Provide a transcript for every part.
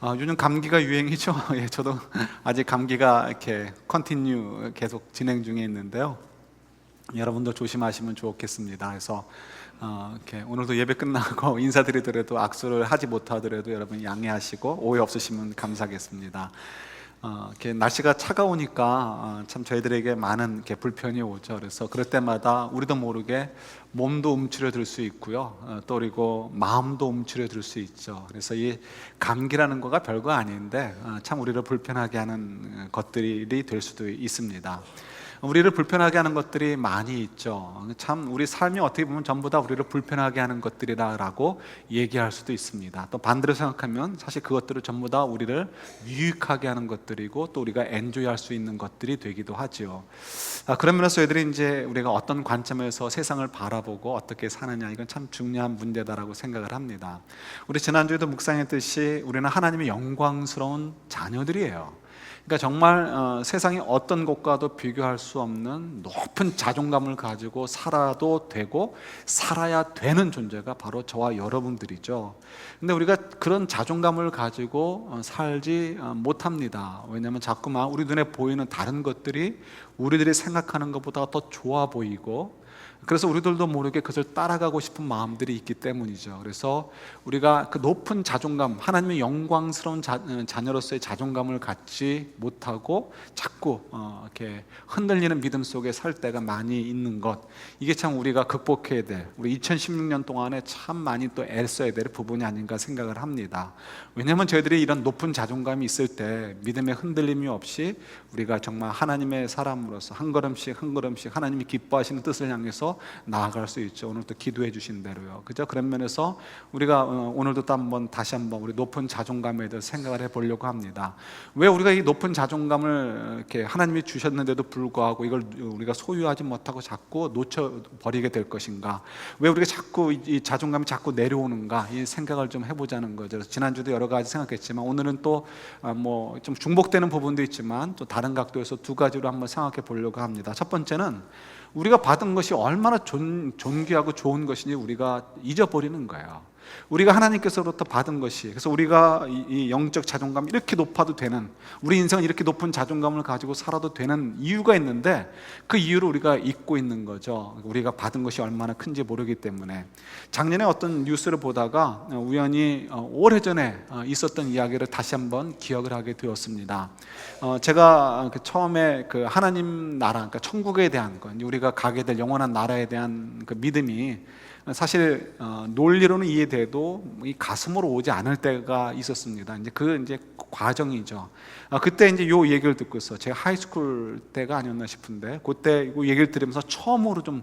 요즘 감기가 유행이죠. 예, 저도 아직 감기가 이렇게 컨티뉴 계속 진행 중에 있는데요. 여러분도 조심하시면 좋겠습니다. 그래서 이렇게 오늘도 예배 끝나고 인사드리더라도 악수를 하지 못하더라도 여러분 양해하시고 오해 없으시면 감사하겠습니다. 이렇게 날씨가 차가우니까 참 저희들에게 많은 이렇게 불편이 오죠. 그래서 그럴 때마다 우리도 모르게 몸도 움츠려들 수 있고요. 또 그리고 마음도 움츠려들 수 있죠. 그래서 이 감기라는 거가 별거 아닌데 참 우리를 불편하게 하는 것들이 될 수도 있습니다. 우리를 불편하게 하는 것들이 많이 있죠. 참 우리 삶이 어떻게 보면 전부 다 우리를 불편하게 하는 것들이라고 얘기할 수도 있습니다. 또 반대로 생각하면 사실 그것들을 전부 다 우리를 유익하게 하는 것들이고 또 우리가 엔조이할 수 있는 것들이 되기도 하죠. 그런 면에서 저희들이 이제 우리가 어떤 관점에서 세상을 바라보고 어떻게 사느냐, 이건 참 중요한 문제다라고 생각을 합니다. 우리 지난주에도 묵상했듯이 우리는 하나님의 영광스러운 자녀들이에요. 그러니까 정말 세상의 어떤 곳과도 비교할 수 없는 높은 자존감을 가지고 살아도 되고 살아야 되는 존재가 바로 저와 여러분들이죠. 근데 우리가 그런 자존감을 가지고 살지 못합니다. 왜냐하면 자꾸만 우리 눈에 보이는 다른 것들이 우리들이 생각하는 것보다 더 좋아 보이고, 그래서 우리들도 모르게 그것을 따라가고 싶은 마음들이 있기 때문이죠. 그래서 우리가 그 높은 자존감, 하나님의 영광스러운 자녀로서의 자존감을 갖지 못하고 자꾸 이렇게 흔들리는 믿음 속에 살 때가 많이 있는 것, 이게 참 우리가 극복해야 될, 우리 2016년 동안에 참 많이 또 애써야 될 부분이 아닌가 생각을 합니다. 왜냐하면 저희들이 이런 높은 자존감이 있을 때 믿음의 흔들림이 없이 우리가 정말 하나님의 사람으로서 한 걸음씩 한 걸음씩 하나님이 기뻐하시는 뜻을 향해서 나아갈 수 있죠. 오늘 또 기도해 주신 대로요. 그죠? 그런 면에서 우리가 오늘도 또 다시 한번 우리 높은 자존감에 대해서 생각을 해보려고 합니다. 왜 우리가 이 높은 자존감을 이렇게 하나님이 주셨는데도 불구하고 이걸 우리가 소유하지 못하고 자꾸 놓쳐버리게 될 것인가? 왜 우리가 자꾸 이 자존감이 자꾸 내려오는가? 이 생각을 좀 해보자는 거죠. 지난주도 여러 가지 생각했지만 오늘은 또 뭐 좀 중복되는 부분도 있지만 또 다른 각도에서 두 가지로 한번 생각해 보려고 합니다. 첫 번째는 우리가 받은 것이 얼마나 존귀하고 좋은 것인지 우리가 잊어버리는 거예요. 우리가 하나님께서부터 받은 것이, 그래서 우리가 이 영적 자존감이 이렇게 높아도 되는, 우리 인생은 이렇게 높은 자존감을 가지고 살아도 되는 이유가 있는데 그 이유를 우리가 잊고 있는 거죠. 우리가 받은 것이 얼마나 큰지 모르기 때문에. 작년에 어떤 뉴스를 보다가 우연히 오래전에 있었던 이야기를 다시 한번 기억을 하게 되었습니다. 제가 처음에 그 하나님 나라, 그러니까 천국에 대한 것, 우리가 가게 될 영원한 나라에 대한 그 믿음이 사실 논리로는 이해돼도 이 가슴으로 오지 않을 때가 있었습니다. 이제 과정이죠. 그때 이제 요 얘기를 듣고서 제가 하이스쿨 때가 아니었나 싶은데 그때 이 얘기를 들으면서 처음으로 좀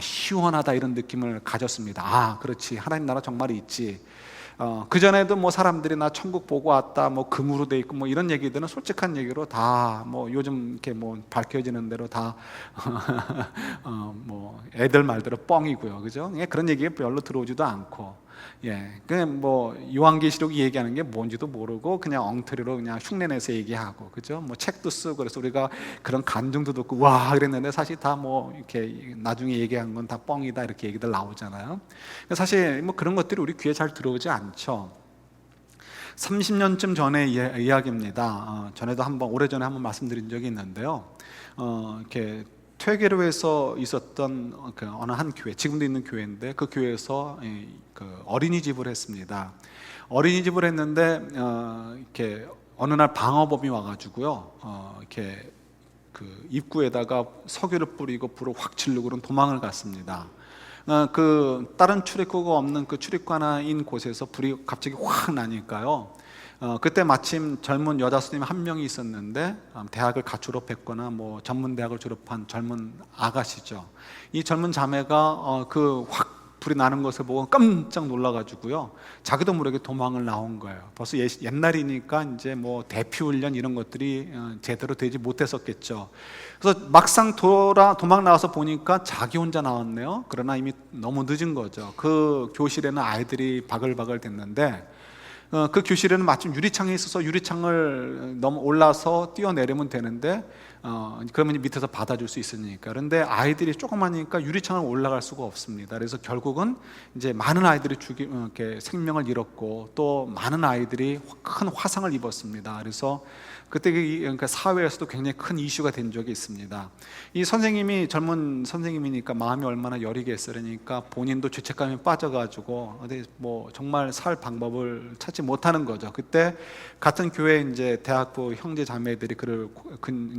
시원하다 이런 느낌을 가졌습니다. 그렇지, 하나님 나라 정말 있지. 그 전에도 뭐 사람들이 나 천국 보고 왔다, 뭐 금으로 돼 있고 뭐 이런 얘기들은 솔직한 얘기로 다 뭐 요즘 이렇게 뭐 밝혀지는 대로 다 뭐 애들 말대로 뻥이고요, 그죠? 그런 얘기가 별로 들어오지도 않고, 그냥 뭐 요한계시록이 얘기하는 게 뭔지도 모르고 그냥 엉터리로 그냥 흉내내서 얘기하고, 그죠? 뭐 책도 쓰고 그래서 우리가 그런 감정도 듣고 와 그랬는데 사실 다 뭐 이렇게 나중에 얘기한 건 다 뻥이다 이렇게 얘기들 나오잖아요. 사실 뭐 그런 것들이 우리 귀에 잘 들어오지 않죠. 30년쯤 전의 이야기입니다. 전에도 오래전에 한번 말씀드린 적이 있는데요. 이렇게 퇴계로에서 있었던 그 어느 한 교회, 지금도 있는 교회인데 그 교회에서 그 어린이집을 했습니다. 어린이집을 했는데 이렇게 어느 날 방화범이 와가지고요, 이렇게 그 입구에다가 석유를 뿌리고 불을 확 지르고 그런 도망을 갔습니다. 그 다른 출입구가 없는 그 출입관인 곳에서 불이 갑자기 확 나니까요. 그때 마침 젊은 여자 스님 한 명이 있었는데 대학을 갓 졸업했거나 뭐 전문 대학을 졸업한 젊은 아가씨죠. 이 젊은 자매가 그 확 불이 나는 것을 보고 깜짝 놀라가지고요, 자기도 모르게 도망을 나온 거예요. 벌써 옛날이니까 이제 뭐 대피 훈련 이런 것들이 제대로 되지 못했었겠죠. 그래서 막상 도망 나와서 보니까 자기 혼자 나왔네요. 그러나 이미 너무 늦은 거죠. 그 교실에는 아이들이 바글바글 됐는데 그 교실에는 마침 유리창이 있어서 유리창을 넘어 올라서 뛰어내리면 되는데 그러면 밑에서 받아줄 수 있으니까. 그런데 아이들이 조그마니까 유리창을 올라갈 수가 없습니다. 그래서 결국은 이제 많은 아이들이 이렇게 생명을 잃었고 또 많은 아이들이 큰 화상을 입었습니다. 그래서 그때 그러니까 사회에서도 굉장히 큰 이슈가 된 적이 있습니다. 이 선생님이 젊은 선생님이니까 마음이 얼마나 여리겠어요. 그러니까 본인도 죄책감에 빠져가지고 어디 뭐 정말 살 방법을 찾지 못하는 거죠. 그때 같은 교회 이제 대학부 형제 자매들이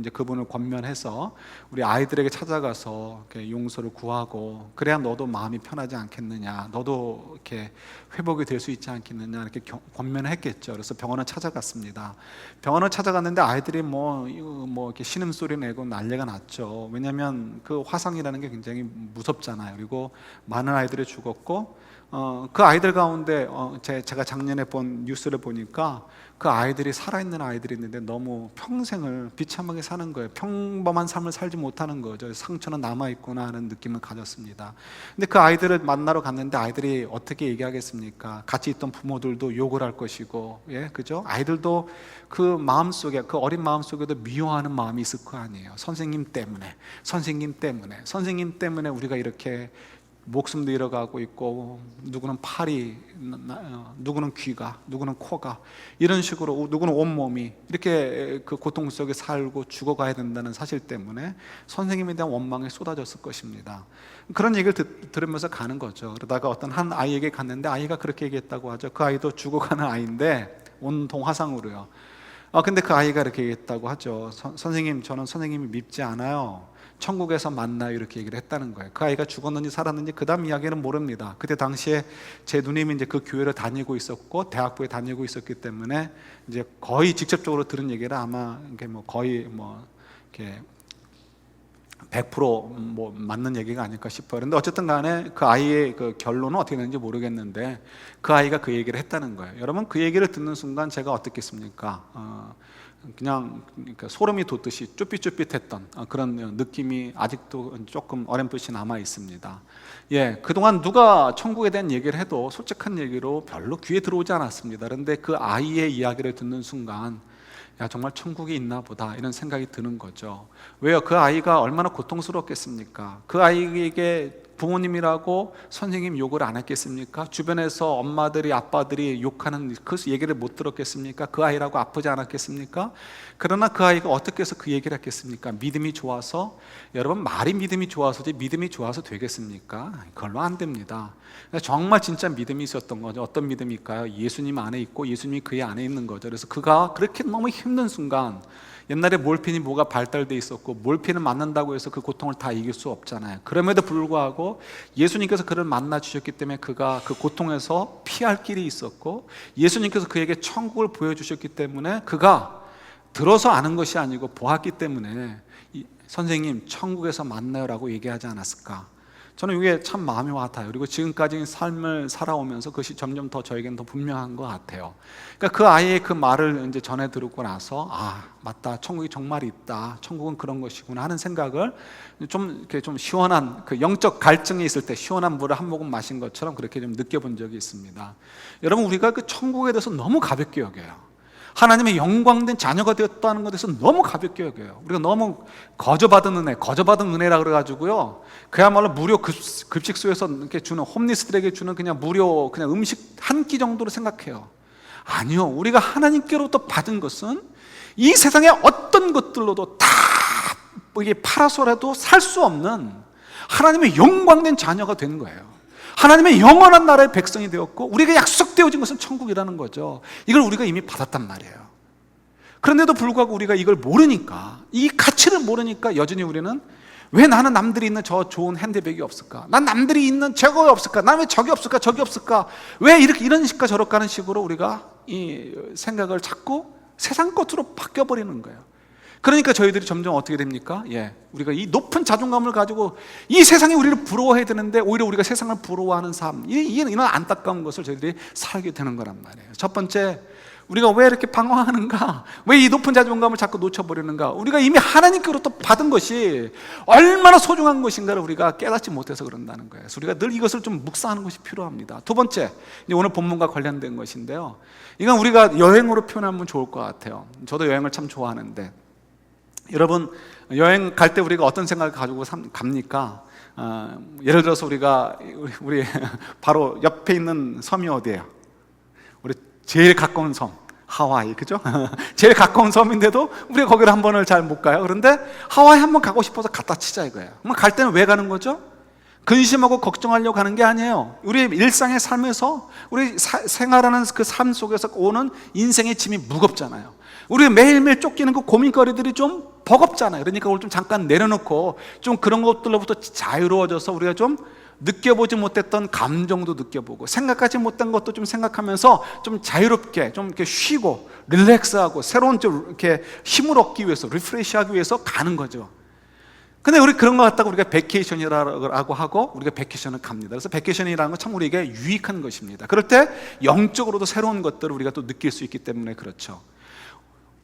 이제 그분을 권면해서 우리 아이들에게 찾아가서 이렇게 용서를 구하고 그래야 너도 마음이 편하지 않겠느냐, 너도 이렇게 회복이 될 수 있지 않겠느냐 이렇게 권면했겠죠. 그래서 병원을 찾아갔습니다. 병원을 찾아갔는데 아이들이 뭐 이렇게 신음소리 내고 난리가 났죠. 왜냐하면 그 화상이라는 게 굉장히 무섭잖아요. 그리고 많은 아이들이 죽었고 그 아이들 가운데 제가 작년에 본 뉴스를 보니까 그 아이들이 살아있는 아이들이 있는데 너무 평생을 비참하게 사는 거예요. 평범한 삶을 살지 못하는 거죠. 상처는 남아있구나 하는 느낌을 가졌습니다. 근데 그 아이들을 만나러 갔는데 아이들이 어떻게 얘기하겠습니까? 같이 있던 부모들도 욕을 할 것이고, 예, 그죠? 아이들도 그 마음속에, 그 어린 마음속에도 미워하는 마음이 있을 거 아니에요. 선생님 때문에 우리가 이렇게 목숨도 잃어가고 있고, 누구는 팔이, 누구는 귀가, 누구는 코가, 이런 식으로 누구는 온몸이 이렇게 그 고통 속에 살고 죽어가야 된다는 사실 때문에 선생님에 대한 원망이 쏟아졌을 것입니다. 그런 얘기를 들으면서 가는 거죠. 그러다가 어떤 한 아이에게 갔는데 아이가 그렇게 얘기했다고 하죠. 그 아이도 죽어가는 아이인데 온통 화상으로요. 근데 그 아이가 이렇게 얘기했다고 하죠. 선생님, 저는 선생님이 밉지 않아요. 천국에서 만나요. 이렇게 얘기를 했다는 거예요. 그 아이가 죽었는지 살았는지 그 다음 이야기는 모릅니다. 그때 당시에 제 누님이 이제 그 교회를 다니고 있었고 대학부에 다니고 있었기 때문에 이제 거의 직접적으로 들은 얘기를 아마 이게 뭐 거의 뭐 이렇게 100% 맞는 얘기가 아닐까 싶어요. 그런데 어쨌든 간에 그 아이의 그 결론은 어떻게 되는지 모르겠는데 그 아이가 그 얘기를 했다는 거예요. 여러분, 그 얘기를 듣는 순간 제가 어떻겠습니까? 그냥 소름이 돋듯이 쭈삣쭈삣했던 그런 느낌이 아직도 조금 어렴풋이 남아 있습니다. 예, 그동안 누가 천국에 대한 얘기를 해도 솔직한 얘기로 별로 귀에 들어오지 않았습니다. 그런데 그 아이의 이야기를 듣는 순간 야, 정말 천국이 있나 보다 이런 생각이 드는 거죠. 왜요? 그 아이가 얼마나 고통스럽겠습니까? 그 아이에게 부모님이라고 선생님 욕을 안 했겠습니까? 주변에서 엄마들이 아빠들이 욕하는 그 얘기를 못 들었겠습니까? 그 아이라고 아프지 않았겠습니까? 그러나 그 아이가 어떻게 해서 그 얘기를 했겠습니까? 믿음이 좋아서. 여러분, 말이 믿음이 좋아서지 믿음이 좋아서 되겠습니까? 그걸로 안 됩니다. 정말 진짜 믿음이 있었던 거죠. 어떤 믿음일까요? 예수님 안에 있고 예수님이 그의 안에 있는 거죠. 그래서 그가 그렇게 너무 힘든 순간, 옛날에 몰핀이 뭐가 발달돼 있었고 몰핀을 맞는다고 해서 그 고통을 다 이길 수 없잖아요. 그럼에도 불구하고 예수님께서 그를 만나 주셨기 때문에 그가 그 고통에서 피할 길이 있었고, 예수님께서 그에게 천국을 보여주셨기 때문에 그가 들어서 아는 것이 아니고 보았기 때문에 선생님 천국에서 만나요라고 얘기하지 않았을까? 저는 이게 참 마음이 와닿아요. 그리고 지금까지 삶을 살아오면서 그것이 점점 더 저에게는 더 분명한 것 같아요. 그러니까 그 아이의 그 말을 이제 전해 들었고 나서 맞다, 천국이 정말 있다, 천국은 그런 것이구나 하는 생각을 좀 이렇게 좀 시원한 그 영적 갈증이 있을 때 시원한 물을 한 모금 마신 것처럼 그렇게 좀 느껴본 적이 있습니다. 여러분, 우리가 그 천국에 대해서 너무 가볍게 여겨요. 하나님의 영광된 자녀가 되었다는 것에 대해서 너무 가볍게 여겨요. 우리가 너무 거저받은 은혜라 그래가지고요, 그야말로 무료 급식소에서 이렇게 주는, 홈리스들에게 주는 그냥 무료 그냥 음식 한 끼 정도로 생각해요. 아니요, 우리가 하나님께로부터 받은 것은 이 세상의 어떤 것들로도 다 이게 팔아서라도 살 수 없는 하나님의 영광된 자녀가 된 거예요. 하나님의 영원한 나라의 백성이 되었고 우리가 약속되어진 것은 천국이라는 거죠. 이걸 우리가 이미 받았단 말이에요. 그런데도 불구하고 우리가 이걸 모르니까, 이 가치를 모르니까 여전히 우리는 왜 나는 남들이 있는 저 좋은 핸드백이 없을까? 난 남들이 있는 저거 없을까? 난 왜 저기 없을까? 저기 없을까? 왜 이렇게 이런 식과 저렇게 하는 식으로 우리가 이 생각을 자꾸 세상 것으로 바뀌어버리는 거예요. 그러니까 저희들이 점점 어떻게 됩니까? 우리가 이 높은 자존감을 가지고 이 세상이 우리를 부러워해야 되는데 오히려 우리가 세상을 부러워하는 삶, 이런 안타까운 것을 저희들이 살게 되는 거란 말이에요. 첫 번째, 우리가 왜 이렇게 방황하는가? 왜 이 높은 자존감을 자꾸 놓쳐버리는가? 우리가 이미 하나님께로부터 받은 것이 얼마나 소중한 것인가를 우리가 깨닫지 못해서 그런다는 거예요. 그래서 우리가 늘 이것을 좀 묵상하는 것이 필요합니다. 두 번째, 오늘 본문과 관련된 것인데요, 이건 우리가 여행으로 표현하면 좋을 것 같아요. 저도 여행을 참 좋아하는데, 여러분, 여행 갈 때 우리가 어떤 생각을 가지고 갑니까? 예를 들어서 우리 바로 옆에 있는 섬이 어디예요? 우리 제일 가까운 섬 하와이, 그죠? 제일 가까운 섬인데도 우리가 거기를 한 번을 잘 못 가요. 그런데 하와이 한 번 가고 싶어서 갖다 치자 이거예요. 그럼 갈 때는 왜 가는 거죠? 근심하고 걱정하려고 가는 게 아니에요. 우리 일상의 삶에서 우리 생활하는 그 삶 속에서 오는 인생의 짐이 무겁잖아요. 우리 매일매일 쫓기는 그 고민거리들이 좀 버겁잖아요. 그러니까 그걸 좀 잠깐 내려놓고 좀 그런 것들로부터 자유로워져서 우리가 좀 느껴보지 못했던 감정도 느껴보고 생각하지 못한 것도 좀 생각하면서 좀 자유롭게 좀 이렇게 쉬고 릴렉스하고 새로운 좀 이렇게 힘을 얻기 위해서 리프레시하기 위해서 가는 거죠. 근데 우리 그런 거 갖다가 우리가 베케이션이라고 하고 우리가 베케이션을 갑니다. 그래서 베케이션이라는 건 참 우리에게 유익한 것입니다. 그럴 때 영적으로도 새로운 것들을 우리가 또 느낄 수 있기 때문에 그렇죠.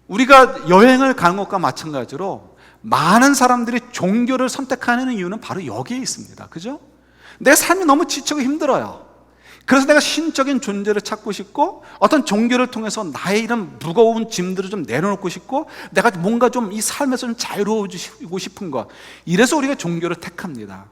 우리가 여행을 가는 것과 마찬가지로 많은 사람들이 종교를 선택하는 이유는 바로 여기에 있습니다. 그죠? 내 삶이 너무 지치고 힘들어요. 그래서 내가 신적인 존재를 찾고 싶고 어떤 종교를 통해서 나의 이런 무거운 짐들을 좀 내려놓고 싶고 내가 뭔가 좀 이 삶에서 좀 자유로워지고 싶은 것, 이래서 우리가 종교를 택합니다.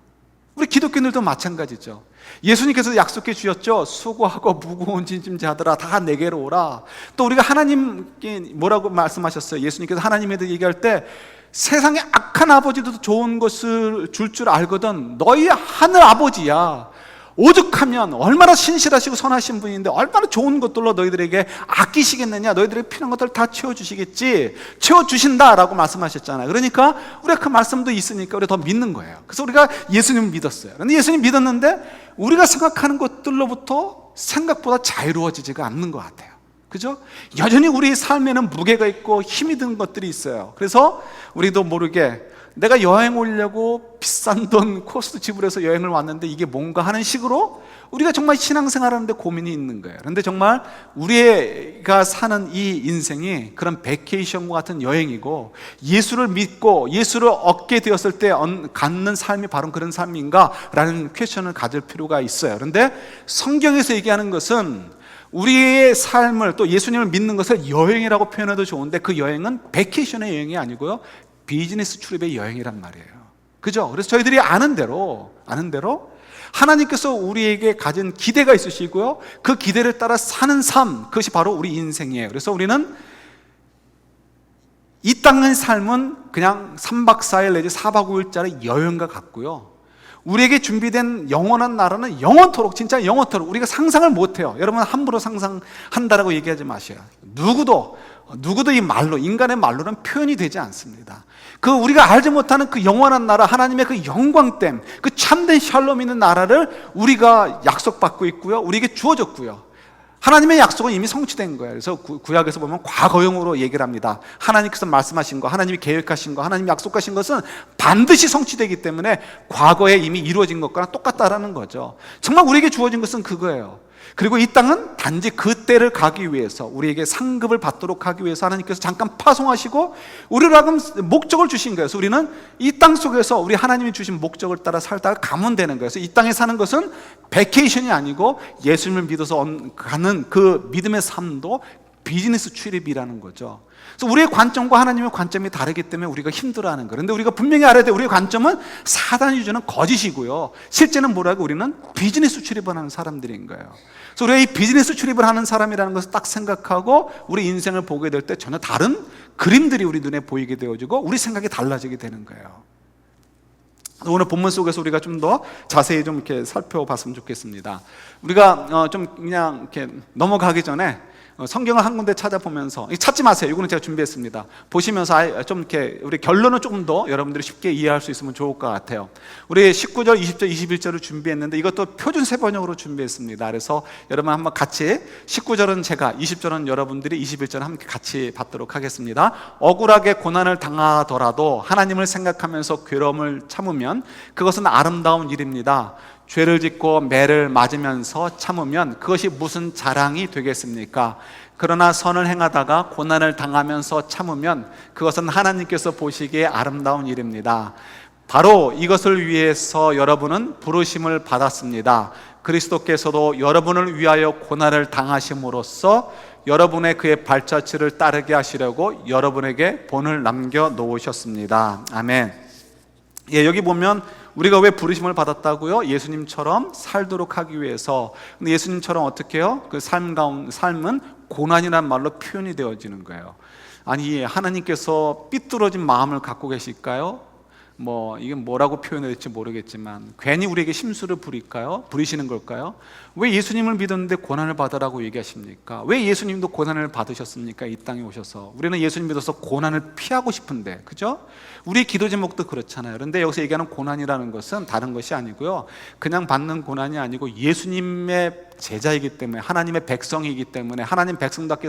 우리 기독교인들도 마찬가지죠. 예수님께서 약속해 주셨죠. 수고하고 무거운 짐 자들아 다 내게로 오라. 또 우리가 하나님께 뭐라고 말씀하셨어요? 예수님께서 하나님에 대해 얘기할 때 세상에 악한 아버지도 좋은 것을 줄 줄 알거든 너희 하늘 아버지야 오죽하면 얼마나 신실하시고 선하신 분인데 얼마나 좋은 것들로 너희들에게 아끼시겠느냐, 너희들에게 필요한 것들을 다 채워주시겠지, 채워주신다라고 말씀하셨잖아요. 그러니까 우리가 그 말씀도 있으니까 우리가 더 믿는 거예요. 그래서 우리가 예수님을 믿었어요. 그런데 예수님 믿었는데 우리가 생각하는 것들로부터 생각보다 자유로워지지가 않는 것 같아요. 그죠? 여전히 우리 삶에는 무게가 있고 힘이 든 것들이 있어요. 그래서 우리도 모르게 내가 여행 오려고 비싼 돈 코스트 지불해서 여행을 왔는데 이게 뭔가 하는 식으로 우리가 정말 신앙생활 하는데 고민이 있는 거예요. 그런데 정말 우리가 사는 이 인생이 그런 베케이션과 같은 여행이고 예수를 믿고 예수를 얻게 되었을 때 갖는 삶이 바로 그런 삶인가? 라는 퀘션을 가질 필요가 있어요. 그런데 성경에서 얘기하는 것은 우리의 삶을 또 예수님을 믿는 것을 여행이라고 표현해도 좋은데 그 여행은 베케이션의 여행이 아니고요 비즈니스 출입의 여행이란 말이에요. 그죠? 그래서 저희들이 아는 대로 하나님께서 우리에게 가진 기대가 있으시고요 그 기대를 따라 사는 삶, 그것이 바로 우리 인생이에요. 그래서 우리는 이 땅의 삶은 그냥 3박 4일 내지 4박 5일짜리 여행과 같고요 우리에게 준비된 영원한 나라는 영원토록, 진짜 영원토록 우리가 상상을 못해요. 여러분 함부로 상상한다라고 얘기하지 마세요. 누구도 이 말로, 인간의 말로는 표현이 되지 않습니다. 그 우리가 알지 못하는 그 영원한 나라, 하나님의 그 영광됨, 그 참된 샬롬 있는 나라를 우리가 약속받고 있고요 우리에게 주어졌고요 하나님의 약속은 이미 성취된 거예요. 그래서 구약에서 보면 과거형으로 얘기를 합니다. 하나님께서 말씀하신 거, 하나님이 계획하신 거, 하나님이 약속하신 것은 반드시 성취되기 때문에 과거에 이미 이루어진 것과는 똑같다라는 거죠. 정말 우리에게 주어진 것은 그거예요. 그리고 이 땅은 단지 그 때를 가기 위해서 우리에게 상급을 받도록 하기 위해서 하나님께서 잠깐 파송하시고 우리로 하여금 목적을 주신 거예요. 그래서 우리는 이 땅 속에서 우리 하나님이 주신 목적을 따라 살다가 가면 되는 거예요. 그래서 이 땅에 사는 것은 베케이션이 아니고 예수님을 믿어서 가는 그 믿음의 삶도 비즈니스 출입이라는 거죠. 그래서 우리의 관점과 하나님의 관점이 다르기 때문에 우리가 힘들어하는 거예요. 그런데 우리가 분명히 알아야 돼요. 우리의 관점은 사단이 주는 거짓이고요 실제는 뭐라고? 우리는 비즈니스 출입을 하는 사람들인 거예요. 그래서 우리가 이 비즈니스 출입을 하는 사람이라는 것을 딱 생각하고 우리 인생을 보게 될 때 전혀 다른 그림들이 우리 눈에 보이게 되어지고 우리 생각이 달라지게 되는 거예요. 오늘 본문 속에서 우리가 좀 더 자세히 좀 이렇게 살펴봤으면 좋겠습니다. 우리가 좀 그냥 이렇게 넘어가기 전에 성경을 한 군데 찾아보면서, 찾지 마세요. 이거는 제가 준비했습니다. 보시면서 좀 이렇게 우리 결론을 조금 더 여러분들이 쉽게 이해할 수 있으면 좋을 것 같아요. 우리 19절, 20절, 21절을 준비했는데 이것도 표준 세번역으로 준비했습니다. 그래서 여러분 한번 같이 19절은 제가, 20절은 여러분들이, 21절은 함께 같이 받도록 하겠습니다. 억울하게 고난을 당하더라도 하나님을 생각하면서 괴로움을 참으면 그것은 아름다운 일입니다. 죄를 짓고 매를 맞으면서 참으면 그것이 무슨 자랑이 되겠습니까? 그러나 선을 행하다가 고난을 당하면서 참으면 그것은 하나님께서 보시기에 아름다운 일입니다. 바로 이것을 위해서 여러분은 부르심을 받았습니다. 그리스도께서도 여러분을 위하여 고난을 당하심으로써 여러분의 그의 발자취를 따르게 하시려고 여러분에게 본을 남겨 놓으셨습니다. 아멘. 예, 여기 보면 우리가 왜 부르심을 받았다고요? 예수님처럼 살도록 하기 위해서. 근데 예수님처럼 어떻게 해요? 그 삶은 고난이란 말로 표현이 되어지는 거예요. 아니, 하나님께서 삐뚤어진 마음을 갖고 계실까요? 이게 뭐라고 표현해야 될지 모르겠지만 괜히 우리에게 심술을 부리시는 걸까요? 왜 예수님을 믿었는데 고난을 받으라고 얘기하십니까? 왜 예수님도 고난을 받으셨습니까? 이 땅에 오셔서. 우리는 예수님 믿어서 고난을 피하고 싶은데, 그죠? 우리 기도 제목도 그렇잖아요. 그런데 여기서 얘기하는 고난이라는 것은 다른 것이 아니고요, 그냥 받는 고난이 아니고 예수님의 제자이기 때문에, 하나님의 백성이기 때문에 하나님 백성답게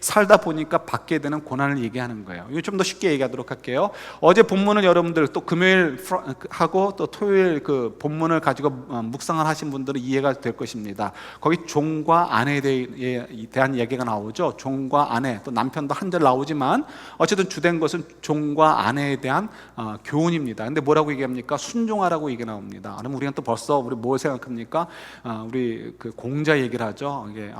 살다 보니까 받게 되는 고난을 얘기하는 거예요. 이거 좀 더 쉽게 얘기하도록 할게요. 어제 본문을 여러분들 또 금요일 하고 또 토요일 그 본문을 가지고 묵상을 하신 분들은 이해가 될 것입니다. 거기 종과 아내에 대한 얘기가 나오죠. 종과 아내, 또 남편도 한 절 나오지만 어쨌든 주된 것은 종과 아내에 대한 교훈입니다. 근데 뭐라고 얘기합니까? 순종하라고 얘기 나옵니다. 그럼 우리가 또 벌써 우리 뭘 생각합니까? 우리 그 공자 얘기를 하죠. 이게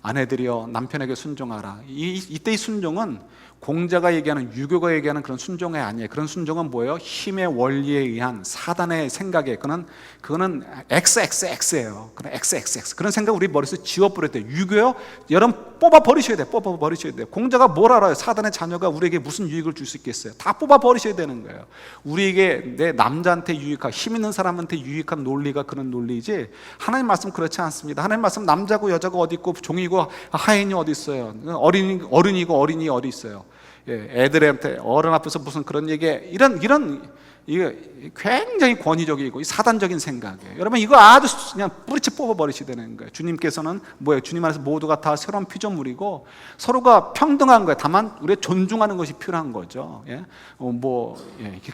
아내들이여 남편에게 순종하라. 이때 이 순종은 공자가 얘기하는, 유교가 얘기하는 그런 순종이 아니에요. 그런 순종은 뭐예요? 힘의 원리에 의한 사단의 생각에, 그거는 XXX예요. 그런 XXX 그런 생각 우리 머릿속에 지워버려야 돼요. 유교요? 여러분 뽑아 버리셔야 돼요. 공자가 뭘 알아요? 사단의 자녀가 우리에게 무슨 유익을 줄 수 있겠어요? 다 뽑아 버리셔야 되는 거예요. 우리에게, 내 남자한테 유익한, 힘 있는 사람한테 유익한 논리가 그런 논리지, 하나님 말씀 그렇지 않습니다. 하나님 말씀 남자고 여자가 어디 있고 종이고 하인이 어디 있어요? 어른이고 어린이 어디 있어요? 예, 애들한테 어른 앞에서 무슨 그런 얘기, 이게 굉장히 권위적이고 사단적인 생각이에요. 여러분 이거 아주 그냥 뿌리째 뽑아버리셔야 되는 거예요. 주님께서는 뭐예요? 주님 안에서 모두가 다 새로운 피조물이고 서로가 평등한 거예요. 다만 우리가 존중하는 것이 필요한 거죠. 예?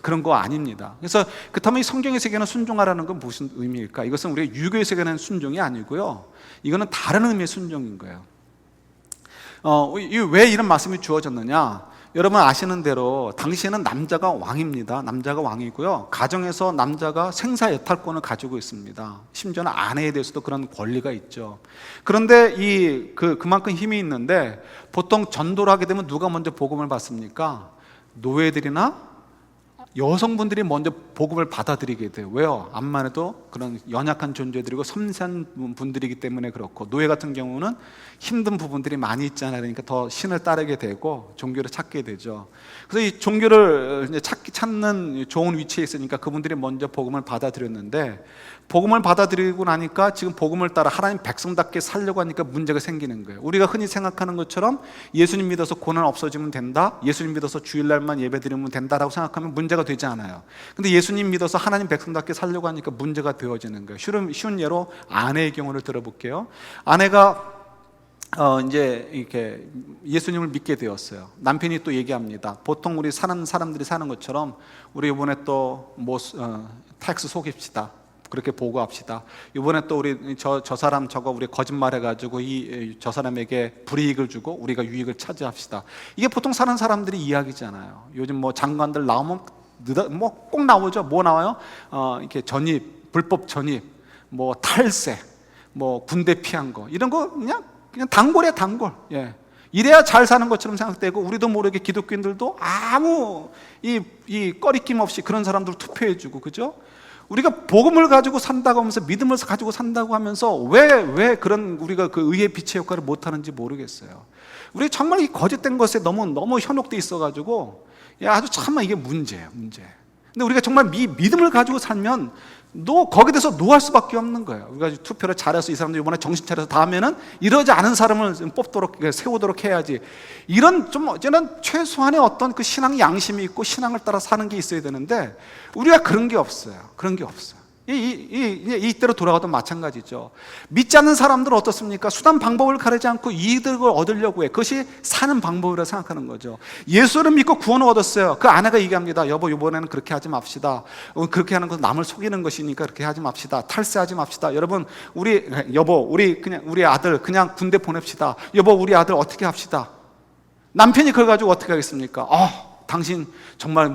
그런 거 아닙니다. 그래서 그렇다면 이 성경에서 얘기하는 순종하라는 건 무슨 의미일까? 이것은 우리가 유교에서 얘기하는 순종이 아니고요, 이거는 다른 의미의 순종인 거예요. 왜 이런 말씀이 주어졌느냐? 여러분 아시는 대로 당시에는 남자가 왕입니다. 남자가 왕이고요, 가정에서 남자가 생사여탈권을 가지고 있습니다. 심지어는 아내에 대해서도 그런 권리가 있죠. 그런데 그만큼 힘이 있는데, 보통 전도를 하게 되면 누가 먼저 복음을 받습니까? 노예들이나 여성분들이 먼저 복음을 받아들이게 돼요. 왜요? 암만 해도 그런 연약한 존재들이고 섬세한 분들이기 때문에 그렇고, 노예 같은 경우는 힘든 부분들이 많이 있잖아요. 그러니까 더 신을 따르게 되고 종교를 찾게 되죠. 그래서 이 종교를 이제 찾는 좋은 위치에 있으니까 그분들이 먼저 복음을 받아들였는데, 복음을 받아들이고 나니까 지금 복음을 따라 하나님 백성답게 살려고 하니까 문제가 생기는 거예요. 우리가 흔히 생각하는 것처럼 예수님 믿어서 고난 없어지면 된다, 예수님 믿어서 주일날만 예배드리면 된다라고 생각하면 문제가 되지 않아요. 근데 예수님 믿어서 하나님 백성답게 살려고 하니까 문제가 되어지는 거예요. 쉬운 예로 아내의 경우를 들어볼게요. 아내가 이제 이렇게 예수님을 믿게 되었어요. 남편이 또 얘기합니다. 보통 우리 사는 사람들이 사는 것처럼 우리 이번에 또 텍스 속입시다, 그렇게 보고합시다. 이번에 또 우리 저 사람 저거 우리 거짓말해가지고 저 사람에게 불이익을 주고 우리가 유익을 차지합시다. 이게 보통 사는 사람들이 이야기잖아요. 요즘 장관들 나오면 꼭 나오죠. 뭐 나와요? 이렇게 불법 전입, 탈세, 군대 피한 거, 이런 거 그냥 단골이야, 단골. 예. 이래야 잘 사는 것처럼 생각되고, 우리도 모르게 기독교인들도 아무 이 꺼리낌 없이 그런 사람들 투표해주고, 그죠? 우리가 복음을 가지고 산다고 하면서, 믿음을 가지고 산다고 하면서 왜 그런 우리가 그 의의 빛의 역할을 못하는지 모르겠어요. 우리 정말 이 거짓된 것에 너무 현혹돼 있어가지고, 아주 참 이게 문제예요, 문제. 근데 우리가 정말 믿음을 가지고 살면 거기에 대해서 노할 수밖에 없는 거예요. 우리가 투표를 잘해서 이 사람들 이번에 정신 차려서 다음에는 이러지 않은 사람을 세우도록 해야지. 이런 어제는 최소한의 어떤 그 신앙 양심이 있고 신앙을 따라 사는 게 있어야 되는데, 우리가 그런 게 없어요. 이때로 돌아가도 마찬가지죠. 믿지 않는 사람들은 어떻습니까? 수단 방법을 가리지 않고 이득을 얻으려고 해. 그것이 사는 방법이라고 생각하는 거죠. 예수를 믿고 구원을 얻었어요. 그 아내가 얘기합니다. 여보, 이번에는 그렇게 하지 맙시다. 그렇게 하는 것은 남을 속이는 것이니까 그렇게 하지 맙시다. 탈세하지 맙시다. 여러분, 우리 아들 그냥 군대 보냅시다. 여보, 우리 아들 어떻게 합시다. 남편이 그걸 가지고 어떻게 하겠습니까? 당신 정말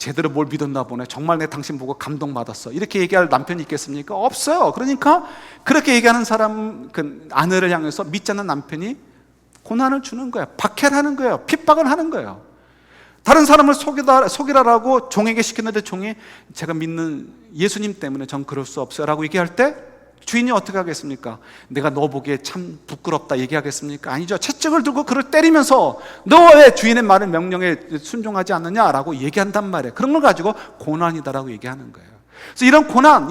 제대로 뭘 믿었나 보네, 정말 내 당신 보고 감동받았어, 이렇게 얘기할 남편이 있겠습니까? 없어요. 그러니까 그렇게 얘기하는 사람, 그 아내를 향해서 믿지 않는 남편이 고난을 주는 거예요. 박해를 하는 거예요. 핍박을 하는 거예요. 다른 사람을 속이라라고 종에게 시켰는데 종이 제가 믿는 예수님 때문에 전 그럴 수 없어요 라고 얘기할 때 주인이 어떻게 하겠습니까? 내가 너 보기에 참 부끄럽다 얘기하겠습니까? 아니죠. 채찍을 들고 그를 때리면서 너 왜 주인의 말을 명령에 순종하지 않느냐라고 얘기한단 말이에요. 그런 걸 가지고 고난이다라고 얘기하는 거예요. 그래서 이런 고난,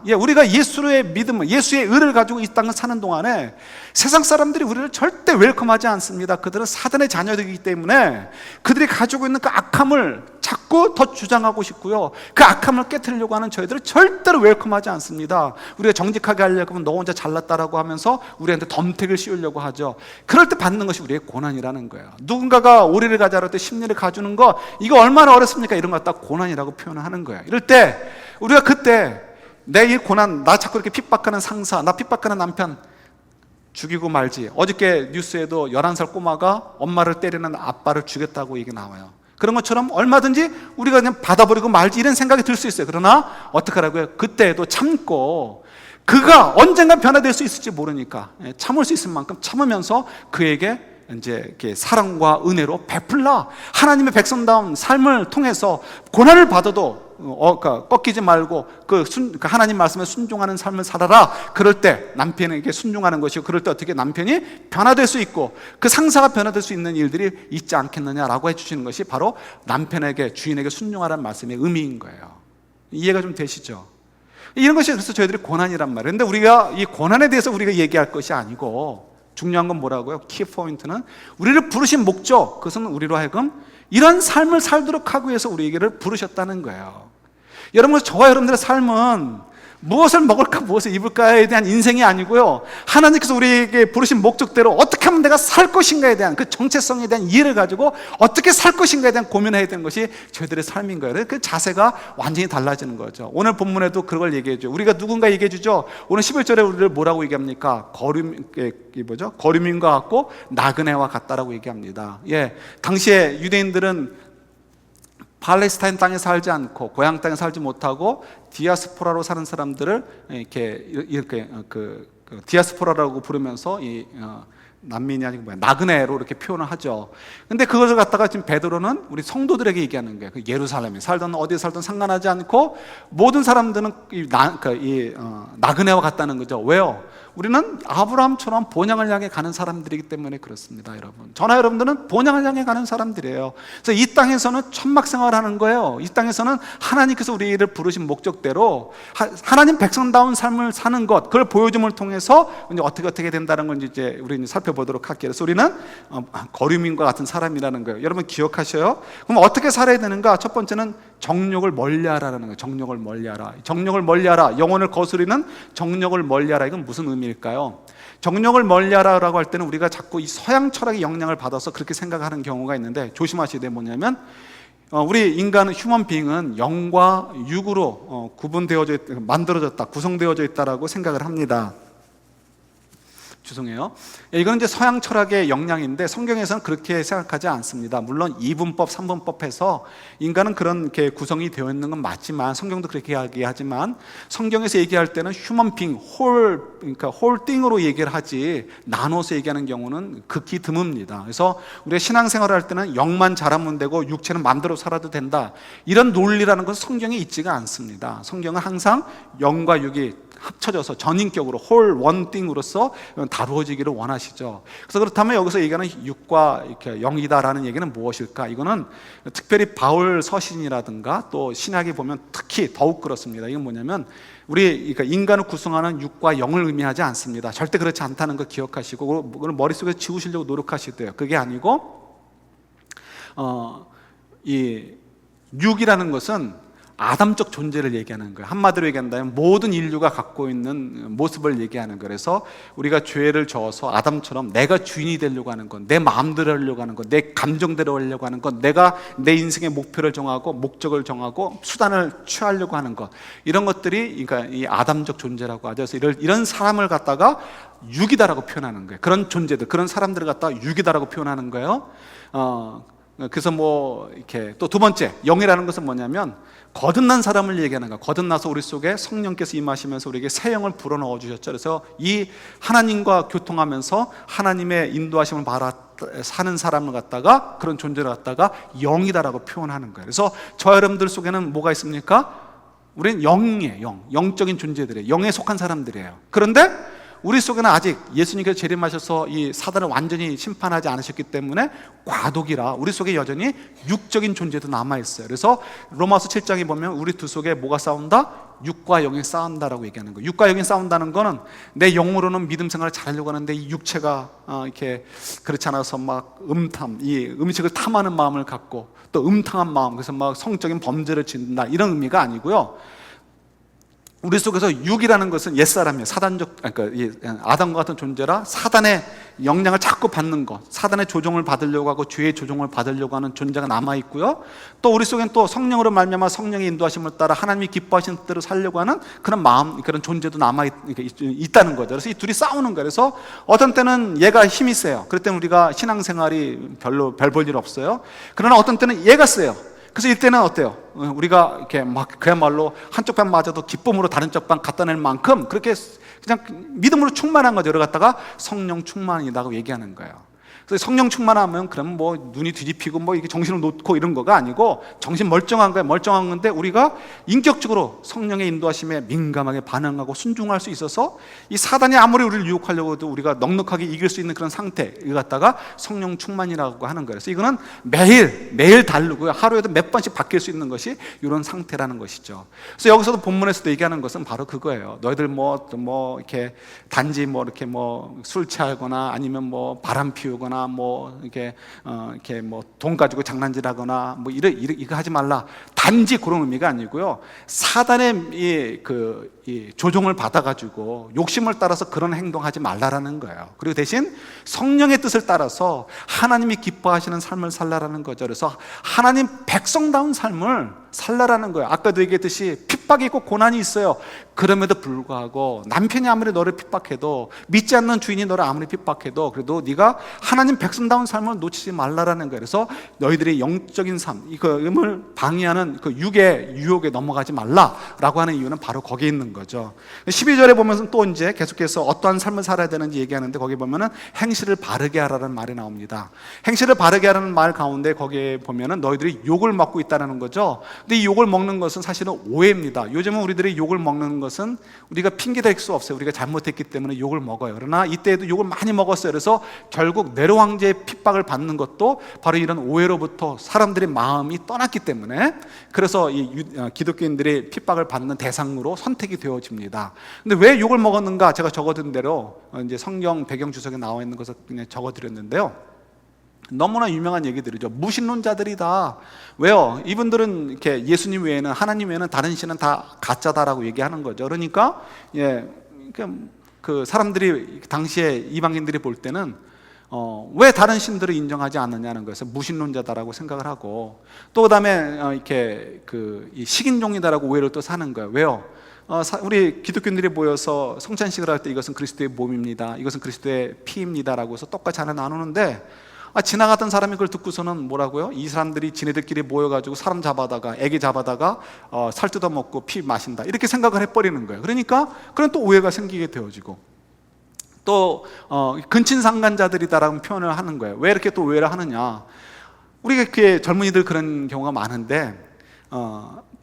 우리가 예수의 믿음, 예수의 의를 가지고 이 땅을 사는 동안에 세상 사람들이 우리를 절대 웰컴하지 않습니다. 그들은 사단의 자녀들이기 때문에 그들이 가지고 있는 그 악함을 자꾸 더 주장하고 싶고요, 그 악함을 깨트리려고 하는 저희들을 절대로 웰컴하지 않습니다. 우리가 정직하게 하려고 하면 너 혼자 잘났다라고 하면서 우리한테 덤택을 씌우려고 하죠. 그럴 때 받는 것이 우리의 고난이라는 거예요. 누군가가 오리를 가자고 할 때 심리를 가주는 거, 이거 얼마나 어렵습니까? 이런 거 갖다 고난이라고 표현을 하는 거예요. 이럴 때 우리가 그때 내 이 고난, 나 자꾸 이렇게 핍박하는 상사, 나 핍박하는 남편 죽이고 말지. 어저께 뉴스에도 11살 꼬마가 엄마를 때리는 아빠를 죽였다고 얘기 나와요. 그런 것처럼 얼마든지 우리가 그냥 받아버리고 말지 이런 생각이 들 수 있어요. 그러나 어떡하라고요? 그때도 참고, 그가 언젠가 변화될 수 있을지 모르니까 참을 수 있을 만큼 참으면서 그에게 이제 이렇게 사랑과 은혜로 베풀라. 하나님의 백성다운 삶을 통해서 고난을 받아도 그러니까 꺾이지 말고 그 하나님 말씀에 순종하는 삶을 살아라. 그럴 때 남편에게 순종하는 것이고, 그럴 때 어떻게 남편이 변화될 수 있고 그 상사가 변화될 수 있는 일들이 있지 않겠느냐라고 해주시는 것이 바로 남편에게, 주인에게 순종하라는 말씀의 의미인 거예요. 이해가 좀 되시죠? 이런 것이 그래서 저희들이 고난이란 말이에요. 근데 우리가 이 고난에 대해서 우리가 얘기할 것이 아니고, 중요한 건 뭐라고요? 키포인트는 우리를 부르신 목적, 그것은 우리로 하여금 이런 삶을 살도록 하기 위해서 우리에게를 부르셨다는 거예요. 여러분, 저와 여러분들의 삶은 무엇을 먹을까 무엇을 입을까에 대한 인생이 아니고요, 하나님께서 우리에게 부르신 목적대로 어떻게 하면 내가 살 것인가에 대한 그 정체성에 대한 이해를 가지고 어떻게 살 것인가에 대한 고민을 해야 되는 것이 저희들의 삶인 거예요. 그 자세가 완전히 달라지는 거죠. 오늘 본문에도 그걸 얘기해 줘요. 우리가 누군가 얘기해 주죠. 오늘 11절에 우리를 뭐라고 얘기합니까? 거류민과 같고 나그네와 같다라고 얘기합니다. 당시에 유대인들은 팔레스타인 땅에 살지 않고 고향 땅에 살지 못하고 디아스포라로 사는 사람들을 이렇게 디아스포라라고 부르면서 난민이 아니고 나그네로 이렇게 표현을 하죠. 근데 그것을 갖다가 지금 베드로는 우리 성도들에게 얘기하는 거예요. 그 예루살렘에 살든 어디에 살든 상관하지 않고 모든 사람들은 나그네와 같다는 거죠. 왜요? 우리는 아브라함처럼 본향을 향해 가는 사람들이기 때문에 그렇습니다. 여러분, 저나 여러분들은 본향을 향해 가는 사람들이에요. 그래서 이 땅에서는 천막 생활하는 거예요. 이 땅에서는 하나님께서 우리를 부르신 목적대로 하나님 백성다운 삶을 사는 것, 그걸 보여줌을 통해서 이제 어떻게 된다는 걸 이제 우리 살펴보도록 할게요. 그래서 우리는 거류민과 같은 사람이라는 거예요. 여러분 기억하셔요. 그럼 어떻게 살아야 되는가? 첫 번째는 정욕을 멀리하라는 거예요. 정욕을 멀리하라. 정욕을 멀리하라. 영혼을 거스르는 정욕을 멀리하라. 이건 무슨 의미일까요? 정욕을 멀리하라라고 할 때는 우리가 자꾸 이 서양 철학의 영향을 받아서 그렇게 생각하는 경우가 있는데, 조심하셔야 돼. 뭐냐면 우리 인간은, 휴먼 빙은 영과 육으로 만들어졌다, 구성되어져 있다라고 생각을 합니다. 죄송해요. 이건 이제 서양 철학의 영향인데 성경에서는 그렇게 생각하지 않습니다. 물론 2분법, 3분법에서 인간은 그런 게 구성이 되어 있는 건 맞지만, 성경도 그렇게 이야기하지만 성경에서 얘기할 때는 휴먼 빙, 그러니까 홀띵으로 얘기를 하지 나눠서 얘기하는 경우는 극히 드뭅니다. 그래서 우리가 신앙생활을 할 때는 영만 잘하면 되고 육체는 마음대로 살아도 된다, 이런 논리라는 것은 성경에 있지가 않습니다. 성경은 항상 영과 육이 합쳐져서 전인격으로 원띵으로서 다루어지기를 원하시죠. 그래서 그렇다면 여기서 얘기하는 육과 이렇게 영이다라는 얘기는 무엇일까? 이거는 특별히 바울 서신이라든가 또 신약에 보면 특히 더욱 그렇습니다. 이건 뭐냐면 그러니까 인간을 구성하는 육과 영을 의미하지 않습니다. 절대 그렇지 않다는 거 기억하시고, 그걸 머릿속에 지우시려고 노력하셔야 돼요. 그게 아니고 이 육이라는 것은 아담적 존재를 얘기하는 거예요. 한마디로 얘기한다면 모든 인류가 갖고 있는 모습을 얘기하는 거예요. 그래서 우리가 죄를 저어서 아담처럼 내가 주인이 되려고 하는 것, 내 마음대로 하려고 하는 것, 내 감정대로 하려고 하는 것, 내가 내 인생의 목표를 정하고 목적을 정하고 수단을 취하려고 하는 것, 이런 것들이 그러니까 이 아담적 존재라고 하죠. 그래서 이런 사람을 갖다가 육이다라고 표현하는 거예요. 그런 존재들, 그런 사람들을 갖다가 육이다라고 표현하는 거예요. 그래서 뭐 이렇게 또 두 번째 영이라는 것은 뭐냐면 거듭난 사람을 얘기하는 거야. 거듭나서 우리 속에 성령께서 임하시면서 우리에게 새 영을 불어넣어 주셨죠. 그래서 이 하나님과 교통하면서 하나님의 인도하심을 받아 사는 사람을 갖다가, 그런 존재를 갖다가 영이다라고 표현하는 거예요. 그래서 저 여러분들 속에는 뭐가 있습니까? 우리는 영이에요. 영적인 존재들이에요. 영에 속한 사람들이에요. 그런데 우리 속에는 아직 예수님께서 재림하셔서 이 사단을 완전히 심판하지 않으셨기 때문에 과도기라 우리 속에 여전히 육적인 존재도 남아있어요. 그래서 로마서 7장에 보면 우리 두 속에 뭐가 싸운다? 육과 영이 싸운다라고 얘기하는 거예요. 육과 영이 싸운다는 거는 내 영으로는 믿음 생활을 잘하려고 하는데 이 육체가 이렇게 그렇지 않아서 막 이 음식을 탐하는 마음을 갖고 또 음탕한 마음, 그래서 막 성적인 범죄를 짓는다, 이런 의미가 아니고요. 우리 속에서 육이라는 것은 옛사람이에요. 사단적, 그러니까 이 아담과 같은 존재라 사단의 영향을 자꾸 받는 것, 사단의 조종을 받으려고 하고 죄의 조종을 받으려고 하는 존재가 남아 있고요. 또 우리 속엔 또 성령으로 말미암아 성령의 인도하심을 따라 하나님이 기뻐하시는 뜻대로 살려고 하는 그런 마음, 그런 존재도 남아 있다는 거죠. 그래서 이 둘이 싸우는 거예요. 그래서 어떤 때는 얘가 힘이 세요. 그럴 때는 우리가 신앙생활이 별로 별 볼 일 없어요. 그러나 어떤 때는 얘가 세요. 그래서 이때는 어때요? 우리가 이렇게 막 그야말로 한쪽 반 맞아도 기쁨으로 다른 쪽 반 갖다 낼 만큼 그렇게 그냥 믿음으로 충만한 거죠. 갖다가 성령 충만이라고 얘기하는 거예요. 그래서 성령 충만하면 그러면 뭐 눈이 뒤집히고 뭐 이게 정신을 놓고 이런 거가 아니고 정신 멀쩡한 거예요. 멀쩡한 건데 우리가 인격적으로 성령의 인도하심에 민감하게 반응하고 순종할 수 있어서 이 사단이 아무리 우리를 유혹하려고 해도 우리가 넉넉하게 이길 수 있는 그런 상태, 이거 갖다가 성령 충만이라고 하는 거예요. 그래서 이거는 매일 다르고요. 하루에도 몇 번씩 바뀔 수 있는 것이 이런 상태라는 것이죠. 그래서 여기서도 본문에서도 얘기하는 것은 바로 그거예요. 너희들 뭐 이렇게 단지 뭐 이렇게 뭐 술 취하거나 아니면 뭐 바람 피우거나 뭐 이렇게 뭐 돈 가지고 장난질하거나 뭐 이거 하지 말라, 단지 그런 의미가 아니고요. 사단의 이 조종을 받아가지고 욕심을 따라서 그런 행동하지 말라라는 거예요. 그리고 대신 성령의 뜻을 따라서 하나님이 기뻐하시는 삶을 살라라는 거죠. 그래서 하나님 백성다운 삶을 살라라는 거예요. 아까도 얘기했듯이 핍박이 있고 고난이 있어요. 그럼에도 불구하고 남편이 아무리 너를 핍박해도, 믿지 않는 주인이 너를 아무리 핍박해도, 그래도 네가 하나님 백성다운 삶을 놓치지 말라라는 거예요. 그래서 너희들의 영적인 삶, 이걸 방해하는 그 육의 유혹에 넘어가지 말라라고 하는 이유는 바로 거기에 있는 거죠. 12절에 보면 또 이제 계속해서 어떠한 삶을 살아야 되는지 얘기하는데, 거기 보면은 행실을 바르게 하라는 말이 나옵니다. 행실을 바르게 하라는 말 가운데 거기에 보면은 너희들이 욕을 먹고 있다는 거죠. 근데 이 욕을 먹는 것은 사실은 오해입니다. 요즘은 우리들이 욕을 먹는 것은 우리가 핑계댈 수 없어요. 우리가 잘못했기 때문에 욕을 먹어요. 그러나 이때에도 욕을 많이 먹었어요. 그래서 결국 네로 황제의 핍박을 받는 것도 바로 이런 오해로부터 사람들의 마음이 떠났기 때문에, 그래서 이 기독교인들이 핍박을 받는 대상으로 선택이 되어집니다. 근데 왜 욕을 먹었는가? 제가 적어둔 대로 이제 성경 배경 주석에 나와 있는 것을 그냥 적어드렸는데요. 너무나 유명한 얘기들이죠. 무신론자들이다. 왜요? 이분들은 이렇게 예수님 외에는, 하나님 외에는 다른 신은 다 가짜다라고 얘기하는 거죠. 그러니까 그 사람들이 당시에 이방인들이 볼 때는 왜 다른 신들을 인정하지 않느냐는 것을 무신론자다라고 생각을 하고, 또 그다음에 이렇게 이 식인종이다라고 오해를 또 사는 거예요. 왜요? 우리 기독교인들이 모여서 성찬식을 할 때 이것은 그리스도의 몸입니다, 이것은 그리스도의 피입니다라고 해서 똑같이 하나 나누는데, 지나가던 사람이 그걸 듣고서는 뭐라고요? 이 사람들이 지네들끼리 모여가지고 사람 잡아다가, 애기 잡아다가 살 뜯어먹고 피 마신다, 이렇게 생각을 해버리는 거예요. 그러니까 그런 또 오해가 생기게 되어지고, 또 근친상간자들이다라는 표현을 하는 거예요. 왜 이렇게 또 오해를 하느냐? 우리가 이렇게 젊은이들 그런 경우가 많은데,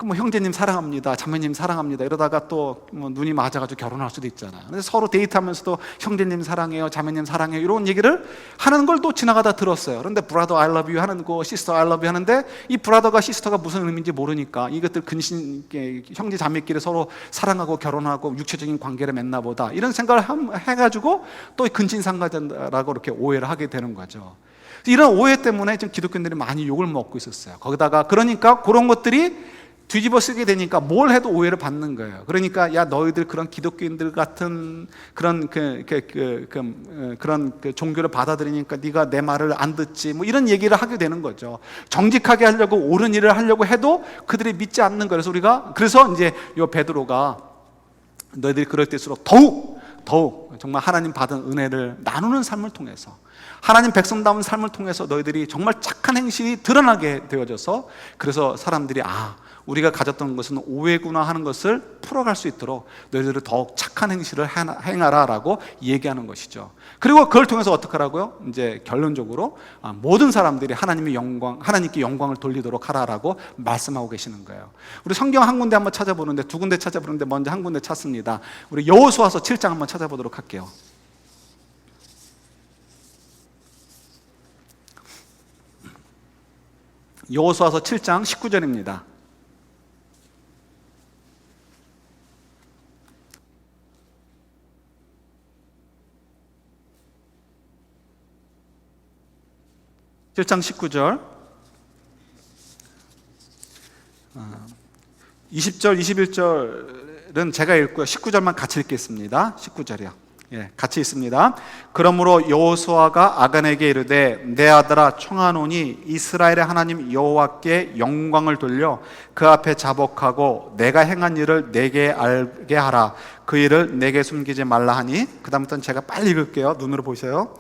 뭐 형제님 사랑합니다, 자매님 사랑합니다 이러다가 또 뭐 눈이 맞아가지고 결혼할 수도 있잖아. 근데 서로 데이트하면서도 형제님 사랑해요, 자매님 사랑해요 이런 얘기를 하는 걸 또 지나가다 들었어요. 그런데 브라더 I love you 하는 거, 시스터 I love you 하는데, 이 브라더가 시스터가 무슨 의미인지 모르니까 이것들 근신 형제 자매끼리 서로 사랑하고 결혼하고 육체적인 관계를 맺나 보다, 이런 생각을 해가지고 또 근친상간자라고 이렇게 오해를 하게 되는 거죠. 이런 오해 때문에 지금 기독교인들이 많이 욕을 먹고 있었어요. 거기다가 그러니까 그런 것들이 뒤집어 쓰게 되니까 뭘 해도 오해를 받는 거예요. 그러니까 야, 너희들 그런 기독교인들 같은 그런 그런 종교를 받아들이니까 네가 내 말을 안 듣지, 뭐 이런 얘기를 하게 되는 거죠. 정직하게 하려고, 옳은 일을 하려고 해도 그들이 믿지 않는 거예요. 그래서 이제 요 베드로가 너희들이 그럴 때일수록 더욱 더욱 정말 하나님 받은 은혜를 나누는 삶을 통해서, 하나님 백성다운 삶을 통해서 너희들이 정말 착한 행실이 드러나게 되어져서, 그래서 사람들이 우리가 가졌던 것은 오해구나 하는 것을 풀어갈 수 있도록 너희들이 더욱 착한 행실을 행하라라고 얘기하는 것이죠. 그리고 그걸 통해서 어떻게 하라고요? 이제 결론적으로 모든 사람들이 하나님께 영광을 돌리도록 하라라고 말씀하고 계시는 거예요. 우리 성경 한 군데 한번 찾아보는데, 두 군데 찾아보는데 먼저 한 군데 찾습니다. 우리 여호수아서 7장 한번 찾아보도록 할게요. 여호수아서 7장 19절입니다. (7장 19절) 20절, 21절은 제가 읽고요. 19절만 같이 읽겠습니다. 19절이요. 같이 있습니다. 그러므로 여호수아가 아간에게 이르되 내 아들아 청하노니 이스라엘의 하나님 여호와께 영광을 돌려 그 앞에 자복하고 내가 행한 일을 내게 알게 하라. 그 일을 내게 숨기지 말라 하니, 그 다음부터는 제가 빨리 읽을게요. 눈으로 보세요.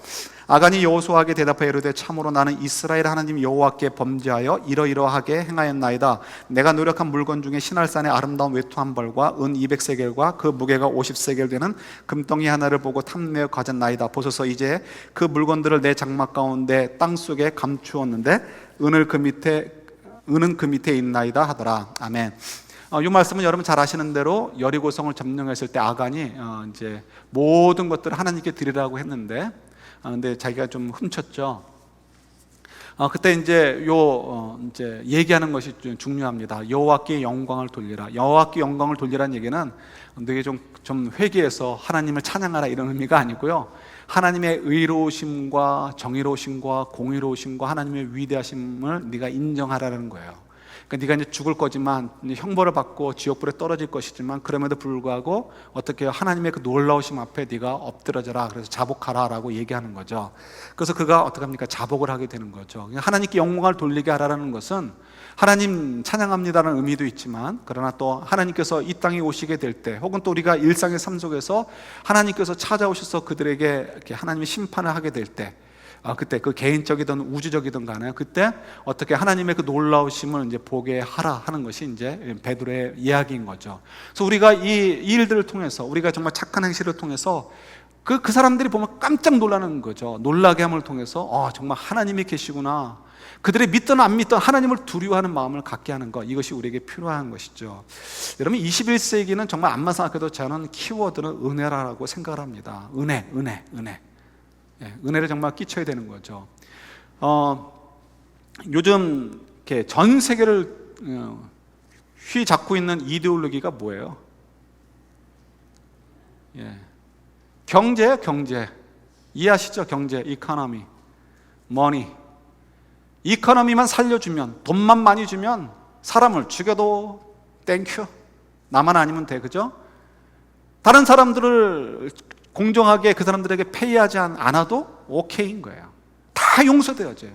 아간이 여호수아에게 대답하여 이르되 참으로 나는 이스라엘 하나님 여호와께 범죄하여 이러이러하게 행하였나이다. 내가 노력한 물건 중에 시날산의 아름다운 외투 한 벌과 은 200세겔과 그 무게가 50세겔 되는 금덩이 하나를 보고 탐내어 가졌나이다. 보소서 이제 그 물건들을 내 장막 가운데 땅속에 감추었는데 은은 그 밑에 있나이다 하더라. 아멘. 이 말씀은 여러분 잘 아시는 대로 여리고성을 점령했을 때 아간이 이제 모든 것들을 하나님께 드리라고 했는데, 근데 자기가 좀 훔쳤죠. 그때 이제 이제 얘기하는 것이 좀 중요합니다. 여호와께 영광을 돌리라. 여호와께 영광을 돌리라는 얘기는 되게 좀 회개해서 하나님을 찬양하라 이런 의미가 아니고요. 하나님의 의로우심과 정의로우심과 공의로우심과 하나님의 위대하심을 네가 인정하라는 거예요. 그러니까 네가 이제 죽을 거지만, 형벌을 받고 지옥불에 떨어질 것이지만, 그럼에도 불구하고 어떻게 해요? 하나님의 그 놀라우심 앞에 네가 엎드려져라. 그래서 자복하라라고 얘기하는 거죠. 그래서 그가 어떻게 합니까? 자복을 하게 되는 거죠. 하나님께 영광을 돌리게 하라는 것은 하나님 찬양합니다라는 의미도 있지만, 그러나 또 하나님께서 이 땅에 오시게 될 때, 혹은 또 우리가 일상의 삶 속에서 하나님께서 찾아오셔서 그들에게 이렇게 하나님의 심판을 하게 될 때, 그때 그 개인적이든 우주적이든 간에 그때 어떻게 하나님의 그 놀라우심을 이제 보게 하라 하는 것이 이제 베드로의 이야기인 거죠. 그래서 우리가 이 일들을 통해서, 우리가 정말 착한 행실을 통해서 그 사람들이 보면 깜짝 놀라는 거죠. 놀라게 함을 통해서 정말 하나님이 계시구나. 그들이 믿든 안 믿든 하나님을 두려워하는 마음을 갖게 하는 것, 이것이 우리에게 필요한 것이죠. 여러분 21세기는 정말 암만 생각해도 저는 키워드는 은혜라고 생각을 합니다. 은혜. 은혜를 정말 끼쳐야 되는 거죠. 요즘 이렇게 전 세계를 휘잡고 있는 이데올로기가 뭐예요? 경제예요, 경제. 이해하시죠? 경제, 이코노미, 머니. 이코노미만 살려주면, 돈만 많이 주면 사람을 죽여도 땡큐. 나만 아니면 돼, 그죠? 다른 사람들을 공정하게 그 사람들에게 페이하지 않아도 오케이인 거예요. 다 용서되어져요.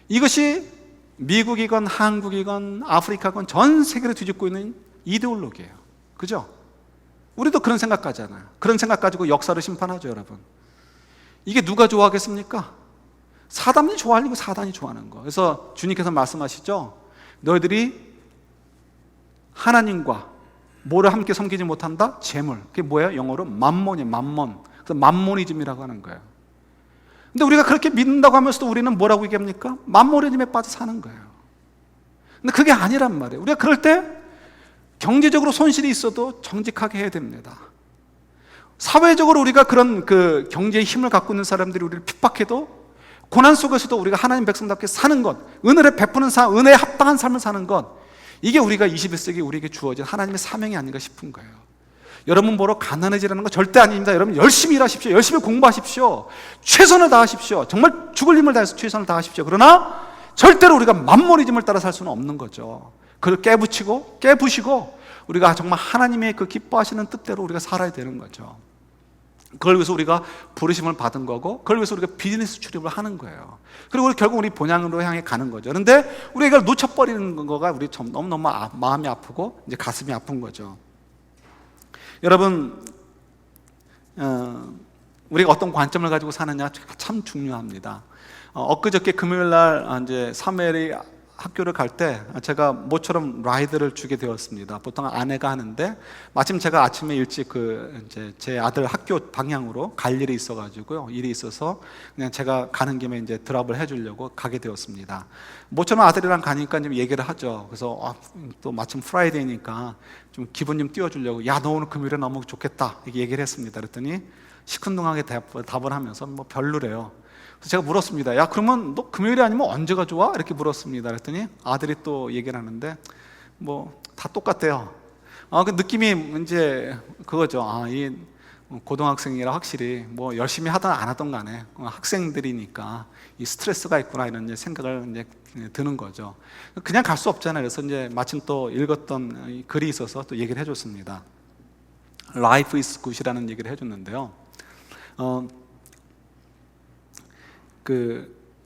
이것이 미국이건 한국이건 아프리카건 전 세계를 뒤집고 있는 이데올로기예요. 그죠? 우리도 그런 생각 가잖아요. 그런 생각 가지고 역사를 심판하죠, 여러분. 이게 누가 좋아하겠습니까? 사단이 좋아하는 거, 사단이 좋아하는 거. 그래서 주님께서 말씀하시죠. 너희들이 하나님과 뭐를 함께 섬기지 못한다? 재물. 그게 뭐예요? 영어로 맘몬이에요. 맘몬. 그래서 맘모니즘이라고 하는 거예요. 근데 우리가 그렇게 믿는다고 하면서도 우리는 뭐라고 얘기합니까? 맘모니즘에 빠져 사는 거예요. 근데 그게 아니란 말이에요. 우리가 그럴 때 경제적으로 손실이 있어도 정직하게 해야 됩니다. 사회적으로 우리가 그런 그 경제의 힘을 갖고 있는 사람들이 우리를 핍박해도 고난 속에서도 우리가 하나님 백성답게 사는 것, 은혜를 베푸는 삶, 은혜에 합당한 삶을 사는 것, 이게 우리가 21세기 우리에게 주어진 하나님의 사명이 아닌가 싶은 거예요. 여러분 보러 가난해지라는 거 절대 아닙니다. 여러분 열심히 일하십시오. 열심히 공부하십시오. 최선을 다하십시오. 정말 죽을 힘을 다해서 최선을 다하십시오. 그러나 절대로 우리가 맘모니즘을 따라 살 수는 없는 거죠. 그걸 깨부시고 우리가 정말 하나님의 그 기뻐하시는 뜻대로 우리가 살아야 되는 거죠. 그걸 위해서 우리가 부르심을 받은 거고, 그걸 위해서 우리가 비즈니스 출입을 하는 거예요. 그리고 결국 우리 본향으로 향해 가는 거죠. 그런데 우리가 이걸 놓쳐버리는 거가 우리 너무너무 마음이 아프고 이제 가슴이 아픈 거죠. 여러분, 우리가 어떤 관점을 가지고 사느냐 참 중요합니다. 엊그저께 금요일 날 이제 사무엘이 학교를 갈 때 제가 모처럼 라이드를 주게 되었습니다. 보통 아내가 하는데 마침 제가 아침에 일찍 이제 제 아들 학교 방향으로 갈 일이 있어가지고요. 일이 있어서 그냥 제가 가는 김에 이제 드랍을 해주려고 가게 되었습니다. 모처럼 아들이랑 가니까 좀 얘기를 하죠. 그래서 또 마침 프라이데이니까 좀 기분 좀 띄워주려고, 야, 너 오늘 금요일에 너무 좋겠다 이렇게 얘기를 했습니다. 그랬더니 시큰둥하게 답을 하면서 뭐 별로래요. 그래서 제가 물었습니다. 야, 그러면 너 금요일이 아니면 언제가 좋아? 이렇게 물었습니다. 그랬더니 아들이 또 얘기를 하는데 뭐 다 똑같대요. 그 느낌이 이제 그거죠. 이 고등학생이라 확실히 뭐 열심히 하든 안 하든 간에 학생들이니까 이 스트레스가 있구나 이런 이제 생각을 이제 드는 거죠. 그냥 갈 수 없잖아요. 그래서 이제 마침 또 읽었던 이 글이 있어서 또 얘기를 해줬습니다. Life is good이라는 얘기를 해줬는데요.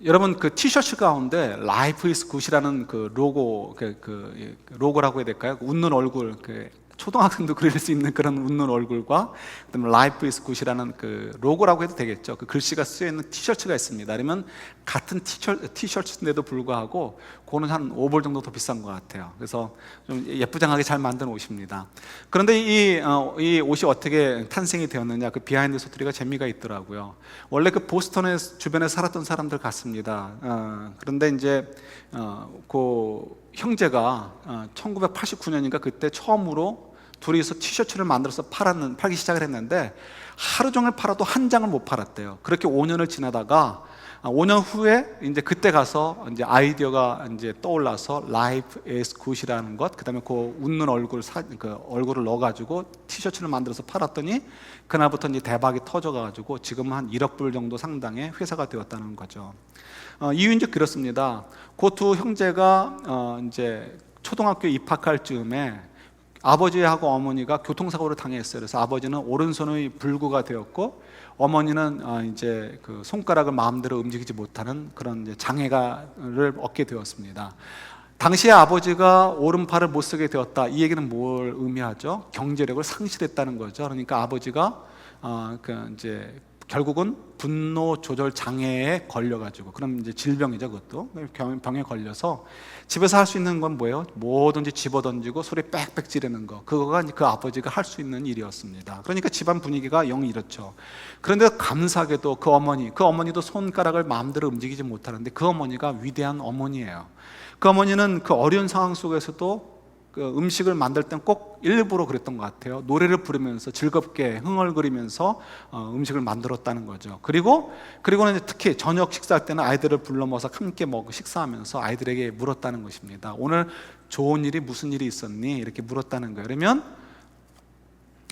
여러분 그 티셔츠 가운데 Life is good이라는 그 로고, 로고라고 해야 될까요? 웃는 얼굴, 초등학생도 그릴 수 있는 그런 웃는 얼굴과 그다음에 Life is good이라는 그 로고라고 해도 되겠죠. 그 글씨가 쓰여 있는 티셔츠가 있습니다. 그러면 같은 티셔츠인데도 불구하고 그거는 한 5불 정도 더 비싼 것 같아요. 그래서 좀 예쁘장하게 잘 만든 옷입니다. 그런데 이 옷이 어떻게 탄생이 되었느냐, 그 비하인드 스토리가 재미가 있더라고요. 원래 그 보스턴에 주변에 살았던 사람들 같습니다. 그런데 이제 그 형제가 1989년인가 그때 처음으로 둘이서 티셔츠를 만들어서 팔기 시작을 했는데 하루 종일 팔아도 한 장을 못 팔았대요. 그렇게 5년을 지나다가 5년 후에 이제 그때 가서 이제 아이디어가 이제 떠올라서 Life is good이라는 것, 그다음에 그 웃는 얼굴을 넣어가지고 티셔츠를 만들어서 팔았더니 그날부터 이제 대박이 터져가지고 지금은 한 1억 불 정도 상당의 회사가 되었다는 거죠. 이유는 이제 그렇습니다. 그 두 형제가 이제 초등학교 입학할 즈음에 아버지하고 어머니가 교통사고를 당했어요. 그래서 아버지는 오른손의 불구가 되었고 어머니는 이제 그 손가락을 마음대로 움직이지 못하는 그런 이제 장애를 얻게 되었습니다. 당시에 아버지가 오른팔을 못 쓰게 되었다. 이 얘기는 뭘 의미하죠? 경제력을 상실했다는 거죠. 그러니까 아버지가 이제 결국은 분노 조절 장애에 걸려가지고, 그럼 이제 질병이죠, 그것도 병에 걸려서 집에서 할 수 있는 건 뭐예요? 뭐든지 집어던지고 소리 빽빽 지르는 거, 그거가 그 아버지가 할 수 있는 일이었습니다. 그러니까 집안 분위기가 영 이렇죠. 그런데 감사하게도 그 어머니도 손가락을 마음대로 움직이지 못하는데 그 어머니가 위대한 어머니예요. 그 어머니는 그 어려운 상황 속에서도 그 음식을 만들 땐 꼭 일부러 그랬던 것 같아요. 노래를 부르면서 즐겁게 흥얼거리면서 음식을 만들었다는 거죠. 그리고는 특히 저녁 식사할 때는 아이들을 불러 모아서 함께 식사하면서 아이들에게 물었다는 것입니다. 오늘 좋은 일이 무슨 일이 있었니? 이렇게 물었다는 거예요. 그러면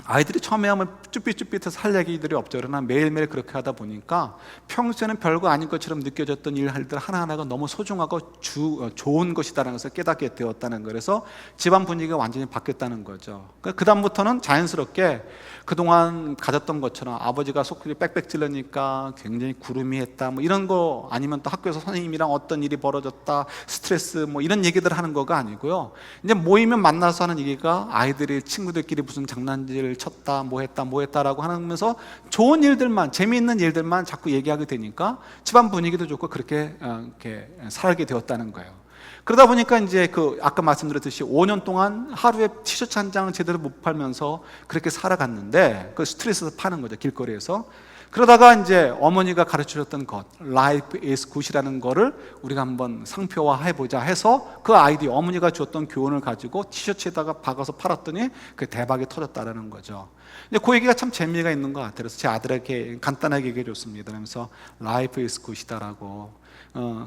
아이들이 처음에 하면 쭈삣쭈삣해서 할 얘기들이 없죠. 그러나 매일매일 그렇게 하다 보니까 평소에는 별거 아닌 것처럼 느껴졌던 일들 하나하나가 너무 소중하고 좋은 것이라는 것을 깨닫게 되었다는 거예요. 그래서 집안 분위기가 완전히 바뀌었다는 거죠. 그 다음부터는 자연스럽게 그동안 가졌던 것처럼 아버지가 소리 빽빽 찔러니까 굉장히 구름이했다, 뭐 이런 거, 아니면 또 학교에서 선생님이랑 어떤 일이 벌어졌다, 스트레스 뭐 이런 얘기들을 하는 거가 아니고요. 이제 모이면 만나서 하는 얘기가 아이들이 친구들끼리 무슨 장난질을 쳤다, 뭐 했다라고 하면서 좋은 일들만, 재미있는 일들만 자꾸 얘기하게 되니까 집안 분위기도 좋고 그렇게 이렇게 살게 되었다는 거예요. 그러다 보니까 이제 아까 말씀드렸듯이 5년 동안 하루에 티셔츠 한 장을 제대로 못 팔면서 그렇게 살아갔는데, 그 스트레스에서 파는 거죠, 길거리에서. 그러다가 이제 어머니가 가르쳐줬던 것, Life is good이라는 거를 우리가 한번 상표화해보자 해서 그 아이디어, 어머니가 주었던 교훈을 가지고 티셔츠에다가 박아서 팔았더니 그 대박이 터졌다는 거죠. 근데 그 얘기가 참 재미가 있는 것 같아요. 그래서 제 아들에게 간단하게 얘기해 줬습니다. 그러면서 Life is good이다라고.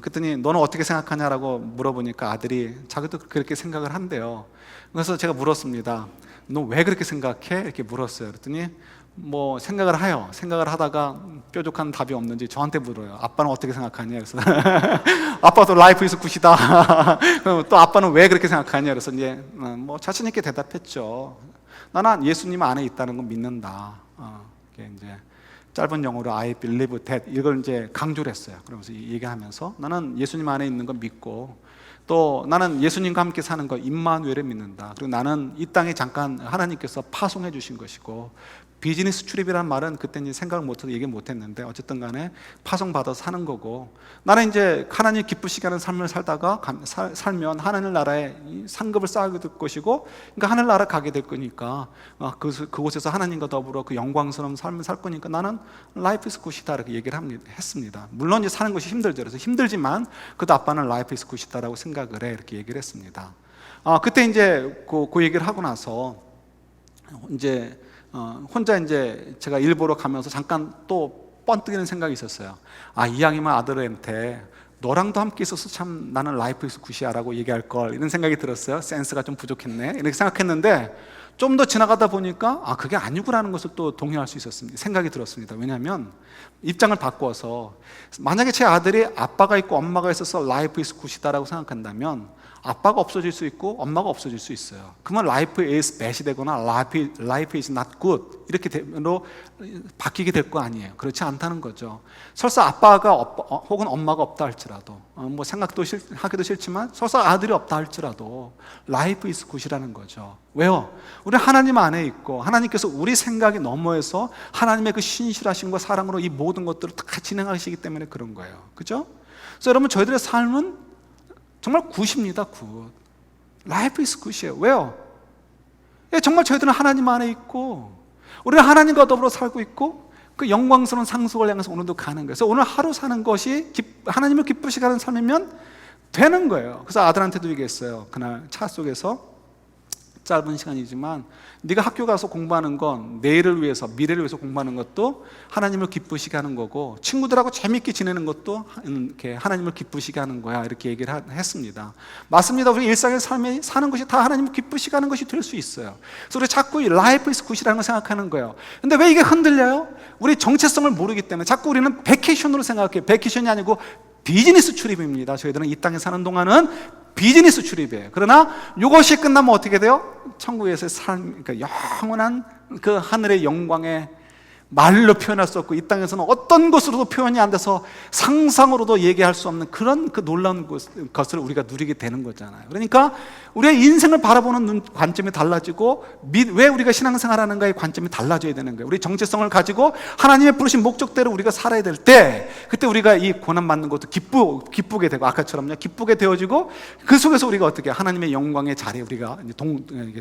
그랬더니 너는 어떻게 생각하냐라고 물어보니까 아들이 자기도 그렇게 생각을 한대요. 그래서 제가 물었습니다. 너 왜 그렇게 생각해? 이렇게 물었어요. 그랬더니 뭐 생각을 하다가 뾰족한 답이 없는지 저한테 물어요. 아빠는 어떻게 생각하냐? 그래서 아빠도 라이프 이즈 굿이다. 또 아빠는 왜 그렇게 생각하냐? 그래서 이제 뭐 자신 있게 대답했죠. 나는 예수님 안에 있다는 건 믿는다. 이게 이제 짧은 영어로 I believe that, 이걸 이제 강조를 했어요. 그러면서 얘기하면서 나는 예수님 안에 있는 건 믿고, 또 나는 예수님과 함께 사는 거 임마누엘을 믿는다. 그리고 나는 이 땅에 잠깐 하나님께서 파송해 주신 것이고 비즈니스 출입이라는 말은 그때 이제 생각을 못해서 얘기 못했는데 어쨌든 간에 파송받아서 사는 거고, 나는 이제 하나님 기쁘시게 하는 삶을 살다가 살면 하나님 나라에 상급을 쌓게 될 것이고, 그러니까 하늘 나라 가게 될 거니까 그곳에서 하나님과 더불어 그 영광스러운 삶을 살 거니까 나는 라이프 이즈 굿이다 이렇게 얘기를 했습니다. 물론 이제 사는 것이 힘들죠. 그래서 힘들지만 그래도 아빠는 라이프 이즈 굿이다라고 생각을 해 이렇게 얘기를 했습니다. 그때 이제 그 얘기를 하고 나서 이제 혼자 이제 제가 일보러 가면서 잠깐 또 번뜩이는 생각이 있었어요. 이왕이면 아들한테 너랑도 함께 있어서 참 나는 라이프 이즈 굿이야 라고 얘기할 걸, 이런 생각이 들었어요. 센스가 좀 부족했네 이렇게 생각했는데, 좀 더 지나가다 보니까 그게 아니구라는 것을 또 동의할 수 있었습니다. 생각이 들었습니다. 왜냐하면 입장을 바꿔서 만약에 제 아들이 아빠가 있고 엄마가 있어서 라이프 이즈 굿이다라고 생각한다면 아빠가 없어질 수 있고 엄마가 없어질 수 있어요. 그러면 life is bad이 되거나 life is not good 이렇게 되로 바뀌게 될 거 아니에요. 그렇지 않다는 거죠. 설사 아빠가 혹은 엄마가 없다 할지라도, 뭐 생각도 하기도 싫지만 설사 아들이 없다 할지라도 life is good이라는 거죠. 왜요? 우리 하나님 안에 있고 하나님께서 우리 생각이 너머에서 하나님의 그 신실하심과 사랑으로 이 모든 것들을 다 진행하시기 때문에 그런 거예요. 그죠? 그래서 여러분, 저희들의 삶은 정말 굿입니다. 굿. 라이프 이즈 굿이에요. 왜요? 정말 저희들은 하나님 안에 있고 우리는 하나님과 더불어 살고 있고 그 영광스러운 상속을 향해서 오늘도 가는 거예요. 그래서 오늘 하루 사는 것이 하나님을 기쁘시게 하는 삶이면 되는 거예요. 그래서 아들한테도 얘기했어요. 그날 차 속에서 짧은 시간이지만 네가 학교 가서 공부하는 건 내일을 위해서, 미래를 위해서 공부하는 것도 하나님을 기쁘시게 하는 거고, 친구들하고 재밌게 지내는 것도 이렇게 하나님을 기쁘시게 하는 거야 이렇게 얘기를 했습니다. 맞습니다. 우리 일상의 삶에 사는 것이 다 하나님을 기쁘시게 하는 것이 될 수 있어요. 그래서 우리 자꾸 이 라이프 이즈 굿이라는 걸 생각하는 거예요. 근데 왜 이게 흔들려요? 우리 정체성을 모르기 때문에 자꾸 우리는 베케이션으로 생각해요. 베케이션이 아니고 비즈니스 출입입니다. 저희들은 이 땅에 사는 동안은 비즈니스 출입이에요. 그러나 이것이 끝나면 어떻게 돼요? 천국에서의 삶, 그러니까 영원한 그 하늘의 영광에 말로 표현할 수 없고 이 땅에서는 어떤 것으로도 표현이 안 돼서 상상으로도 얘기할 수 없는 그런 그 놀라운 것을 우리가 누리게 되는 거잖아요. 그러니까 우리의 인생을 바라보는 관점이 달라지고 왜 우리가 신앙생활하는가의 관점이 달라져야 되는 거예요. 우리 정체성을 가지고 하나님의 부르신 목적대로 우리가 살아야 될 때, 그때 우리가 이 고난받는 것도 기쁘게 되고 아까처럼요 기쁘게 되어지고, 그 속에서 우리가 어떻게 하나님의 영광의 자리에 우리가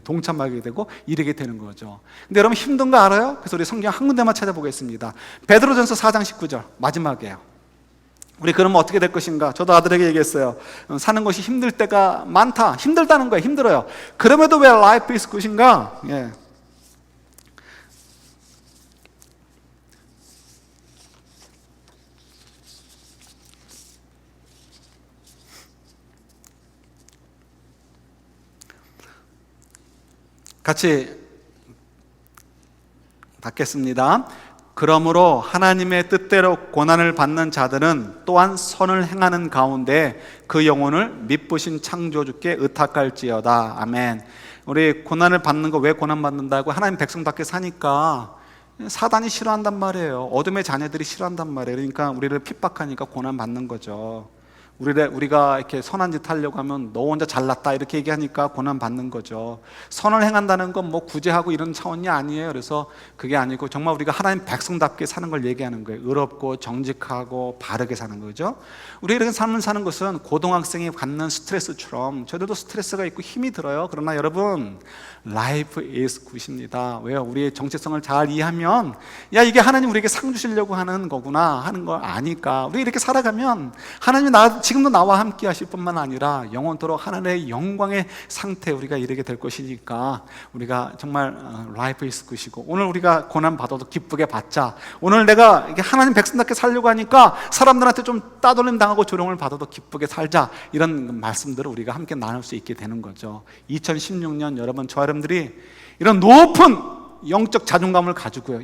동참하게 되고 이르게 되는 거죠. 근데 여러분, 힘든 거 알아요? 그래서 우리 성경 한 군데만 찾아보겠습니다. 베드로전서 4장 19절 마지막이에요. 우리 그러면 어떻게 될 것인가? 저도 아들에게 얘기했어요. 사는 것이 힘들 때가 많다. 힘들다는 거예요. 힘들어요. 그럼에도 왜 라이프 이즈 굿인가? 같이 받겠습니다. 그러므로 하나님의 뜻대로 고난을 받는 자들은 또한 선을 행하는 가운데 그 영혼을 미쁘신 창조주께 의탁할지어다. 아멘. 우리 고난을 받는 거 왜 고난 받는다고? 하나님 백성답게 사니까 사단이 싫어한단 말이에요. 어둠의 자녀들이 싫어한단 말이에요. 그러니까 우리를 핍박하니까 고난 받는 거죠. 우리가 이렇게 선한 짓 하려고 하면 너 혼자 잘났다 이렇게 얘기하니까 고난 받는 거죠. 선을 행한다는 건 뭐 구제하고 이런 차원이 아니에요. 그래서 그게 아니고 정말 우리가 하나님 백성답게 사는 걸 얘기하는 거예요. 의롭고 정직하고 바르게 사는 거죠. 우리 이렇게 삶을 사는 것은 고등학생이 받는 스트레스처럼 저희들도 스트레스가 있고 힘이 들어요. 그러나 여러분, 라이프 이즈 굿입니다. 왜요? 우리의 정체성을 잘 이해하면 이게 하나님 우리에게 상 주시려고 하는 거구나 하는 걸 아니까 우리 이렇게 살아가면 하나님이 지금도 나와 함께 하실 뿐만 아니라 영원토록 하나님의 영광의 상태에 우리가 이르게 될 것이니까 우리가 정말 라이프 이즈 굿이고, 오늘 우리가 고난 받아도 기쁘게 받자. 오늘 내가 하나님 백성답게 살려고 하니까 사람들한테 좀 따돌림 당하고 조롱을 받아도 기쁘게 살자. 이런 말씀들을 우리가 함께 나눌 수 있게 되는 거죠. 2016년 여러분, 저 여러분들이 이런 높은 영적 자존감을 가지고요,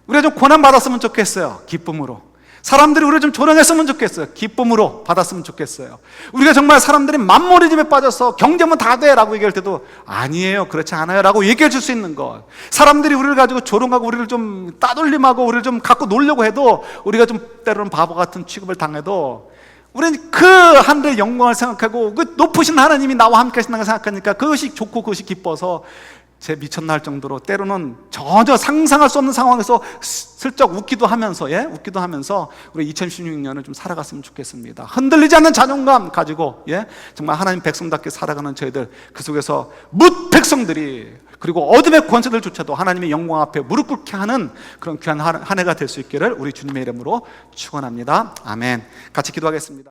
우리가 좀 고난 받았으면 좋겠어요. 기쁨으로. 사람들이 우리를 좀 조롱했으면 좋겠어요. 기쁨으로 받았으면 좋겠어요. 우리가 정말 사람들이 만머리집에 빠져서 경제면 다 돼 라고 얘기할 때도 아니에요, 그렇지 않아요 라고 얘기해 줄 수 있는 것. 사람들이 우리를 가지고 조롱하고 우리를 좀 따돌림하고 우리를 좀 갖고 놀려고 해도, 우리가 좀 때로는 바보 같은 취급을 당해도 우리는 그 하늘의 영광을 생각하고 그 높으신 하나님이 나와 함께 하신다는 걸 생각하니까 그것이 좋고 그것이 기뻐서 제 미쳤나 할 정도로 때로는 전혀 상상할 수 없는 상황에서 슬쩍 웃기도 하면서 우리 2016년을 좀 살아갔으면 좋겠습니다. 흔들리지 않는 자존감 가지고 정말 하나님 백성답게 살아가는 저희들, 그 속에서 뭇 백성들이, 그리고 어둠의 권세들조차도 하나님의 영광 앞에 무릎 꿇게 하는 그런 귀한 한 해가 될 수 있기를 우리 주님의 이름으로 축원합니다. 아멘. 같이 기도하겠습니다.